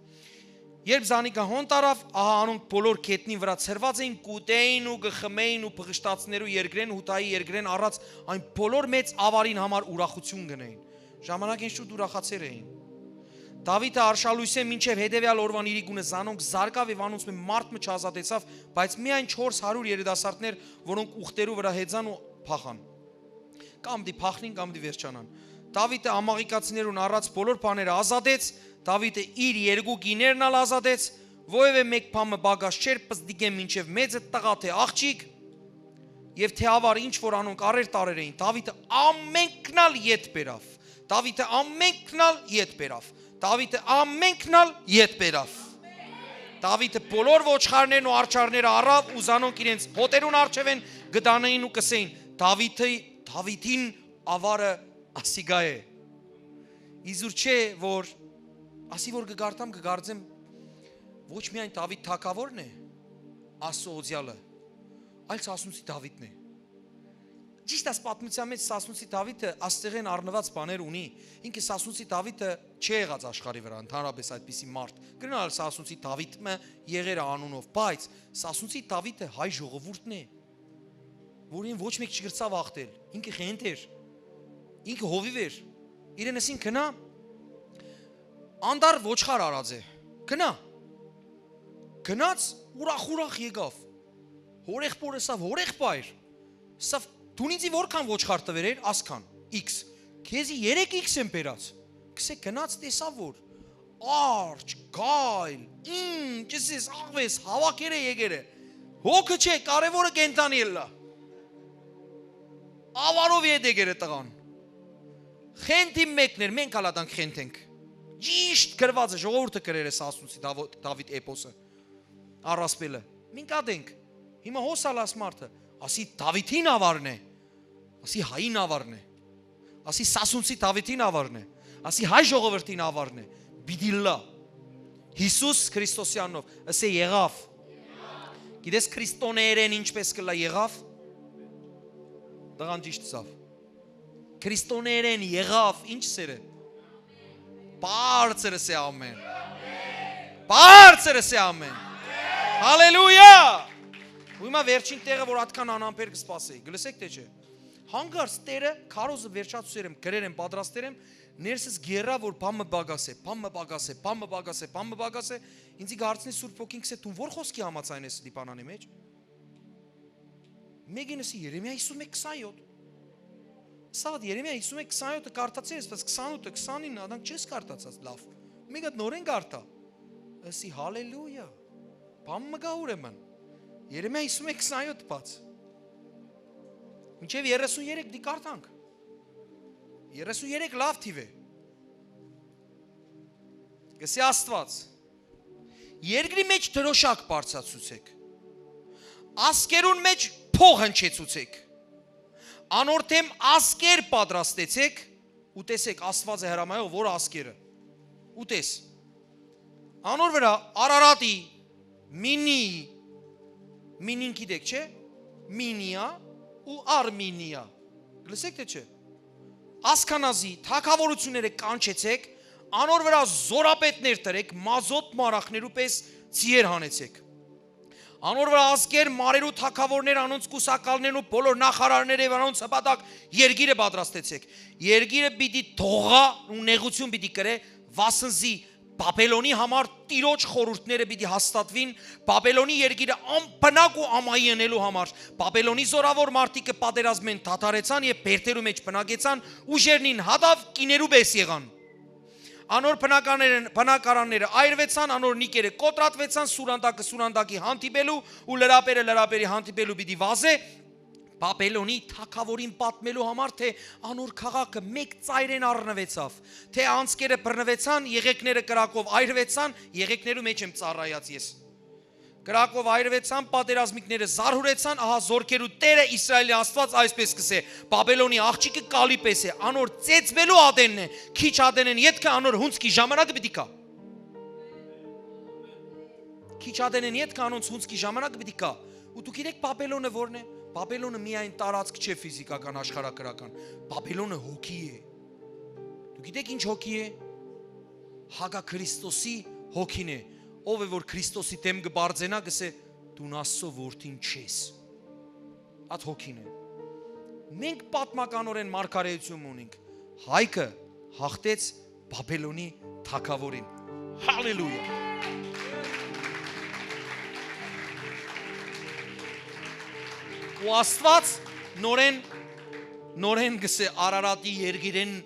Երբ Զանիկա հոն տարավ, ահա անոնք բոլոր կետնի վրա ցրված էին, կուտեին ու գխմեին ու փղշտացներու երկրեն, հուտայի երկրեն առած այն բոլոր մեծ ավարին համար ուրախություն գնային։ Ժամանակին շուտ ուրախացեր էին։ Դավիթը արշալույսե մինչև հետևյալ օրվան իր գունը զանոնք զարգավ եւ անոնց մի մարդ մը չազատեցավ, բայց միայն 400 երիտասարդներ, որոնք ուխտերու վրա հեծան ու փախան։ Կամ դի փախնին, կամ դի վերջանան։ Դավիթը ամաղիկացիներուն առած բոլոր բաները ազատեց, Դավիթը իր երկու գիներն ալ ազատեց, ովևէ մեկ բանը բագած չէր պզդիկե մինչև մեծը տղա թե աղջիկ, եւ թե ավար ինչ որ անոնք առեր տարեր էին, Դավիթը ամենքնալ ետ բերավ, Դավիթը ամենքնալ ետ բերավ, Դավիթը ամենքնալ ետ բերավ, Դավիթը բոլոր ոչխարներն ու արջարները առավ ու զանոնք իրենց հոտերուն արջևեն գտանային ու կսեին, Դավիթին ավարը ասիգա է, իզուր չէ որ ասի որ կգարտեմ ոչ միայն Դավիթ թագավորն է, Աստծո օձյալը, այլ Սասունցի Դավիթն է։ Ճիշտ այս պատմության մեջ Սասունցի Դավիթը աստեղեն առնված բաներ ունի։ Ինքը Սասունցի Դավիթը չի եղած աշխարհի վրա, ընդհանրապես այդպիսի մարդ։ Գնալ Սասունցի Դավիթը եղեր անունով, բայց Սասունցի Դավիթը հայ ժողովուրդն է, որին ոչ մեկ չգրծավ աղտել։ Ինքը խենթ էր, ինքը հովիվ էր։ Իրենեսին քնա Անդար ոչխար արած է, գնաց ուրախ եկավ, հորեղբորը սավ հորեղբայր, սավ դունիցի որքան ոչխար տվեր էր, ասքան, X, քեզի 3X եմ բերած, կսե գնաց տեսավ որ, արջ, գայլ, ճսես, աղվես, հավաքեր է եկեր է, հոգը չէ, կարևորը կենտանի էլլա, ավարով ետ եկեր է տղան, խենթի մեկներ, մենք ալադանք խենթենք, Ճիշտ գրված է ժողովուրդը գրել է Սասունցի Դավիթ էպոսը առասպելը մենք ադենք հիմա հոսալ աս մարդը ասի Դավիթին ավարն է ասի հային ավարն է ասի Սասունցի Դավիթին ավարն է ասի հայ ժողովրդին ավարն է բիդիլլա Հիսուս Քրիստոսյանով ասե եղավ գիտես քրիստոներեն ինչպես կլա եղավ դղան ճիշտ սավ քրիստոներեն եղավ ինչ սերը Բարձրս է ամեն Բարձրս է ամեն Հալելույա Ու հիմա վերջին տեղը որ ատքան անամպեր կսպասեի Գլսեք թե չէ Հանգարց տերը քարոզը վերջացուցեր եմ գրեր եմ պատրաստեր եմ ներսս գերա որ բամը բագաս է ինձի գարցնի Սուրբ ոգին կսե դու որ խոսքի համաձայն ես դիպանանի մեջ Մեգինեսի Երեմիա 51:27 Սաղդ Երեմիա 51:27-ը կարդացել ես, բայց 28-ը 29-ը արանք չես կարդացած լավ։ Մեկ հատ նորեն կարդա։ Ասի հալելույա։ Բամը գա ուրեմն։ Երեմիա 51:27 բաց։ Մինչև 33 դի կարդանք։ 33 լավ թիվ է։ Գսի Աստված։ Երկրի մեջ դրոշակ բարձրացուցեք։ Ասկերուն մեջ փող հնչեցուցեք։ Անորթեմ ասկեր պատրաստեցեք ու տեսեք Աստված է հրամայող որ ասկերը ու տես անոր վրա Արարատի մինին գիտեք չէ մինիա ու արմինիա լսեք թե չէ ասկանազի թագավորությունները կանչեցեք անոր վրա զորապետներ տրեք մազոտ մարախներու պես ծիեր հանեցեք Անոր վրա ասկեր մարերու թագավորներ անոնց կուսակալներն ու բոլոր նախարարները եւ անոնց հպատակ երգիրը պատրաստեցեք երգիրը պիտի թողա ու նեղություն պիտի կրե վասնզի Բաբելոնի համար տիրոջ խորհուրդները պիտի հաստատվին Բաբելոնի երգիրը անբնակ ու ամայենելու համար Բաբելոնի զորավոր մարտիկը պատերազմեն դադարեցան եւ բերտերու մեջ բնակեցան ուժերնին հադավ կիներու պես եղան Անոր բնակարանները այրվեցան, անոր նիկերը կոտրատվեցան, սուրանդակի հանդիպելու ու լրապերը հանդիպելու պիտի վազե Բաբելոնի թագավորին պատմելու համար, թե անոր քաղաքը մեկ ծայրեն առնվեցավ, թե անցկերը բռնվեցան, եղեկները կրակով այրվեցան, եղեկներու մեջ եմ ծառայած ես Կրակով այրվեցան, պատերազմիկները զարհուրեցան, ահա զորքերու տերը Իսրայելի Աստված այսպես կսե, Բաբելոնի աղջիկը կալի պես է, անոր ծեծվելու ադենն է, քիչ ադենեն ետքը անոր հունցքի ժամանակը պիտի կա։ Քիչ ադենեն ետքը անոնց հունցքի ժամանակը պիտի կա։ Ու դուք գիտեք Բաբելոնը որն է։ Բաբելոնը միայն տարածք չէ ֆիզիկական աշխարհակրական։ Բաբելոնը հոգի է։ Դուք գիտեք ինչ հոգի է։ հագա Քրիստոսի հոգին է, ով է որ Քրիստոսի դեմ կբարձենա, գսե դու Աստծո որդին չես։ Այդ հոգին է։ Մենք պատմականորեն մարգարեություն ունենք։ Հայկը հաղթեց Բաբելոնի թագավորին։ Հալելույա։ Ու Աստված նորեն գսե Արարատի երգիրեն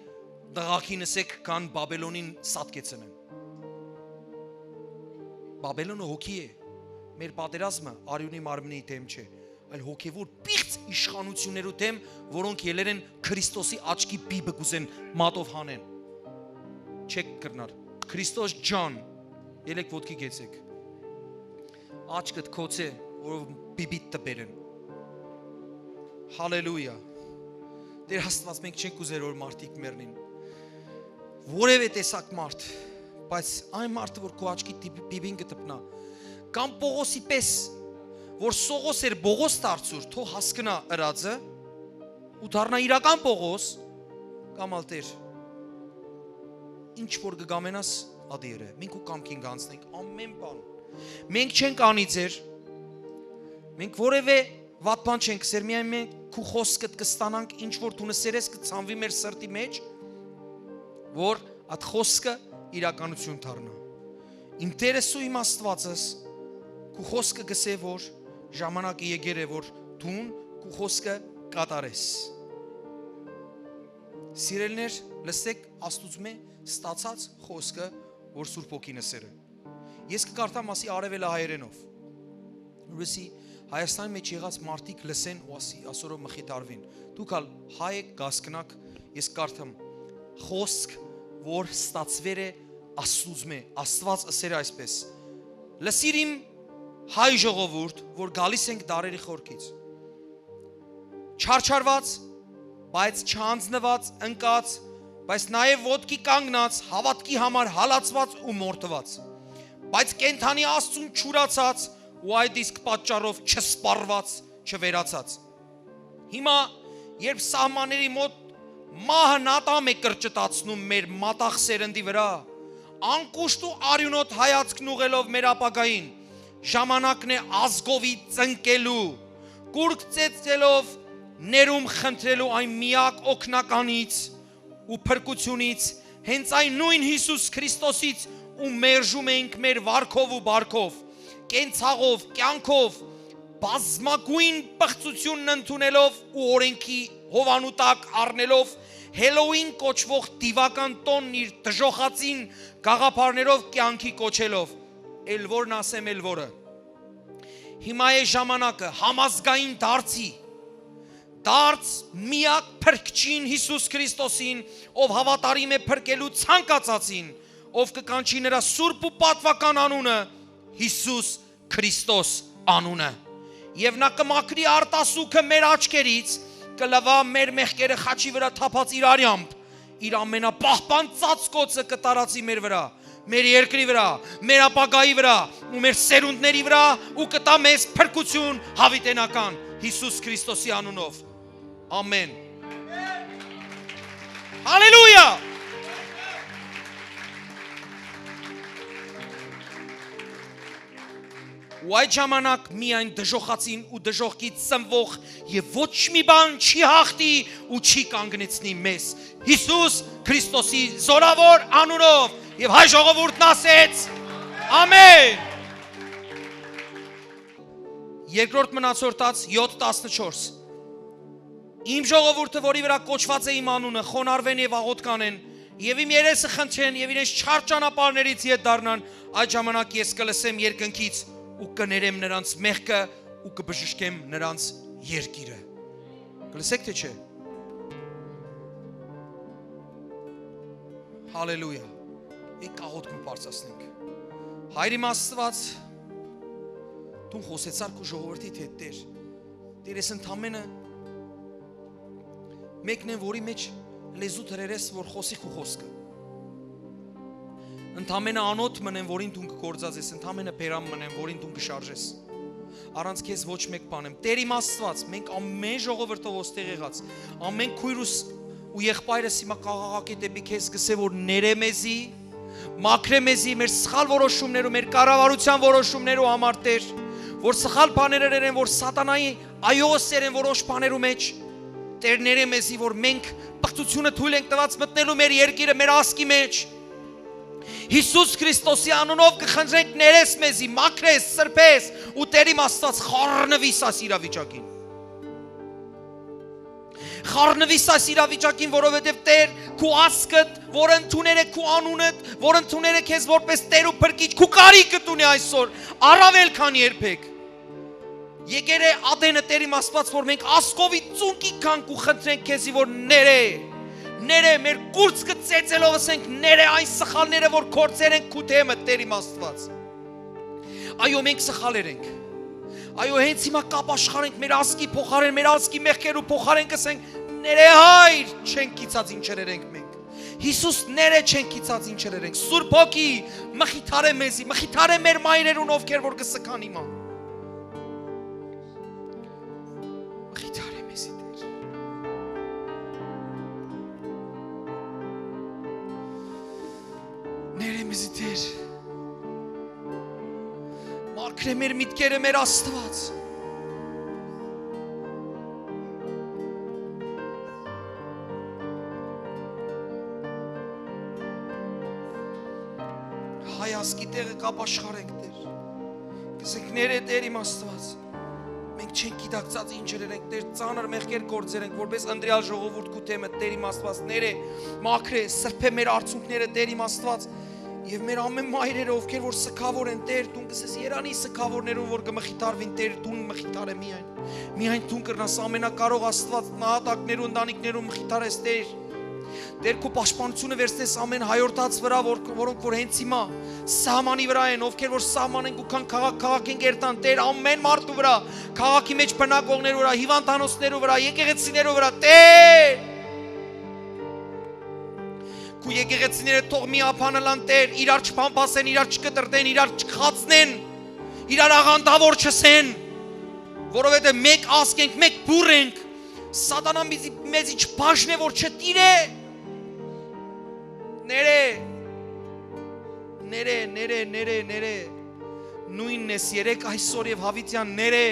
դղակին ասեք կան Բաբելոնին սատկեցնեն։ Բաբելոնը հոգի է, մեր պատերազմը արյունի մարմնի դեմ չէ, այլ հոգևոր պիղծ իշխանություններու դեմ, որոնք ելեր են Քրիստոսի աչքի բիբը կուզեն մատով հանեն։ Չեք կրնար, Քրիստոս ջան, ելեք ոտքի գեցեք, աչքդ կոց է, որ բիբիտ տբերեն։ Հալելույա, Տեր Աստված մենք չենք ուզեր որ մարդիկ մեռնին, որև է տեսակ մարդ, բայց այն մարդը, որ քո աչքի բիբին կտպնա, կամ Պողոսի պես, որ Սողոս էր Բողոս դարձուր, թող հասկնա ըրածը, ու դառնա իրական Պողոս, կամ ալ Տեր, ինչ որ կգամենաս ադիերը, մենք ու կամքին գանցնենք, ամեն բան, մենք չենք անի ձեր, մենք որև է վատ բան չենք սեր, միայն մենք քու խոսքդ կստանանք, ինչ որ դու նսերես կցանվի մեր սրտի մեջ, որ այդ խոսքը իրականություն դառնա։ Իմ Տերս ու իմ Աստվածս քու խոսքը գսե որ ժամանակը եկեր է որ դուն քու խոսքը կատարես։ Սիրելիներ, լսեք Աստուծո ստացած խոսքը, որ Սուրբ Հոգին ասերը։ Ես կկարդամ ասի արևելահայերենով։ Որովհետեւ Հայաստանի մեջ եղած մարդիկ լսեն ու ասորով մխիթարվին։ Դուք ալ հայ եք գասկնակ, ես կարդամ խոսք, որ ստացվեր է Աստուծո, Աստված ասեր այսպես. Լսիր իմ հայ ժողովուրդ, որ գալիս ենք դարերի խորքից։ Չարչարված, բայց չանձնված, ընկած, բայց նաև ոտքի կանգնած, հավատքի համար հալածված ու մորթված, բայց կենթանի Աստծուն չուրացած ու այդ իսկ պատճառով չսպառված, չվերացած։ Հիմա, երբ սահմանների մոտ մահը նատամ է կրճտացնում մեր մատաղ սերնդի վրա, անկուշտ ու արյունոտ հայացքն ուղելով մեր ապագային, ժամանակն է ազգովի ծնկելու, կուրկ ծեծելով, ներում խնդրելու այն միակ օգնականից ու փրկությունից, հենց այն նույն Հիսուս Քրիստոսից ու մերժում ենք մեր վարքով ու բարքով, կենցաղով, կյանքով, բազմագույն պղծությունն ընդունելով ու օրենքի հովանուտակ առնելով, Հելոուին կոչվող դիվական տոնն իր դժոխածին գաղափարներով կյանքի կոչելով, էլ որն ասեմ էլ որը։ Հիմա է ժամանակը համազգային դարձ միակ փրկչին Հիսուս Քրիստոսին, ով հավատարիմ է փրկելու ցանկացածին, ով կկանչի նրա սուրբ ու պատվական անունը Հիսուս Քրիստոս անունը, եւ նա կմաքրի արտասուքը մեր աչքերից, կլվա մեր մեղքերը խաչի վրա թափած իր արյամբ, իր ամենապահպան ծածկոցը կտարածի մեր վրա, մեր երկրի վրա, մեր ապագայի վրա ու մեր սերունդների վրա ու կտա մեզ փրկություն հավիտենական Հիսուս Քրիստոսի անունով։ Ամեն։ Հալելույա։ Ու այդ ժամանակ միայն դժոխացին ու դժոխքից ծնվող եւ ոչ մի բան չի հաղթի ու չի կանգնեցնի մեզ Հիսուս Քրիստոսի զորավոր անունով եւ հայ ժողովուրդն ասեց ամեն։ Երկրորդ մնացորդած 7:14 Իմ ժողովուրդը, որի վրա կոչված է իմ անունը, խոնարհվեն եւ աղոտ կանեն եւ իմ երեսը խնդրեն եւ իրենց չար ճանապարհներից ետ դառնան, այդ ժամանակ ես կլսեմ երկնքից ու կներեմ նրանց մեղքը ու կբժշկեմ նրանց երկիրը։ Կլսեք թե չէ։ Հալելույա։ Եք աղոտ կմպարծասնենք։ Հայր իմ Աստված, դու խոսեցար քո ժողովրդիդ հետ Տեր։ Տեր ես ընդամենը մեկն են, որի մեջ լեզու թրերես, որ խոսի քո խոսքը։ Ընդամենը անոթ մնեն, որին դու կգործածես, ընդամենը բերամ մնեն, որին դու կշարժես։ Առանց քեզ ոչ մեկ բան եմ։ Տեր իմ Աստված, մենք ամեն ժողովրդով ոստեղ եղած, ամեն քույրուս ու եղբայրս հիմա կաղաղակի դեպի քեզ գսե որ ներե մեզի, Մաքրե մեզի մեր սխալ որոշումներով, մեր կառավարության որոշումներով համար Տեր, որ սխալ բաներ են, որ սատանայի այոս են որոշ բաներու մեջ, Տեր ներե մեզի, որ մենք պղծությունը թույլ ենք տված մտնելու մեր երկիրը, մեր ազգի մեջ, Հիսուս Քրիստոսի անունով կխնդրենք ներես մեզի, մաքրես, սրբես ու Տեր իմ Աստված խառնվիս այս իրավիճակին։ Խառնվիս այս իրավիճակին, որովհետև Տեր քու ազգդ, որ ընդուներ է քու անունդ, որ ընդուներ է քեզ որպես Տեր ու Փրկիչ, քու կարիքդ ունի այսօր, առավել քան երբեք։ Եկեր է ադենը Տեր իմ Աստված, որ մենք ասկովի ծունկի կանք ու խնդրենք քեզի, որ ներե մեր կուրծքը ծեծելով ասենք ներե այն սխալները, որ կործեր ենք քու թեմը Տեր իմ Աստված։ Այո, մենք սխալեր ենք։ Այո, հենց հիմա կապ աշխարհենք մեր ազգի փոխարեն, մեր ազգի մեղքերու փոխարեն կսենք ներե հայր, չենք կիցած ինչեր ենք մենք։ Հիսուս ներե չենք կիցած ինչեր ենք։ Սուրբ Հոգի մխիթարե մեզի, մխիթարե մեր մայրերուն ովքեր որ կսկան հիմա։ Մխիթարե մեզի Տեր։ Ներե մեզի Տեր։ Մաքրե մեր միտքերը մեր Աստված։ Հայ ազգի տեղը կապ աշխարհենք Տեր։ Կսենք ներե Տեր իմ Աստված։ Մենք չենք գիտակցած ինչեր ենք Տեր, ծանր մեղքեր գործեր ենք, որպես ընտրյալ ժողովուրդ քու թեմը Տեր իմ Աստված, ներե, մաքրե, սրբե մեր արցունքները Տեր իմ Աստված։ Եվ մեր ամեն մայրերը, ովքեր որ սքավոր են Տեր, դու կսես Երանի սքավորներով որ կմխիթարվին Տեր, դու մխիթարե միայն դու կրնաս ամենակարող Աստված, նահատակներու, ընտանիքներու մխիթարես Տեր։ Տեր քո պաշտպանությունը վերցնես ամեն հայորդաց վրա, որոնք որ հենց հիմա սահմանի վրա են, ովքեր որ սահման են ու քան քաղաք են գերտան, Տեր ամեն մարդու վրա, քաղաքի մեջ բնակողներու վրա, հիվանդանոցներու վրա, եկեղեցիներու վրա, Տեր։ Քու եկեղեցիները թող մի ափանալան Տեր, իրար չփամփասեն, իրար չկտրտեն, իրար չխացնեն, իրար աղանդավոր չսեն, որովհետև մեկ ազգ ենք, մեկ բուռ ենք, սատանան մեզի չբաժնե, որ չտիրե։ Ներե, նույնն ես երեք այսօր և հավիտյան ներե,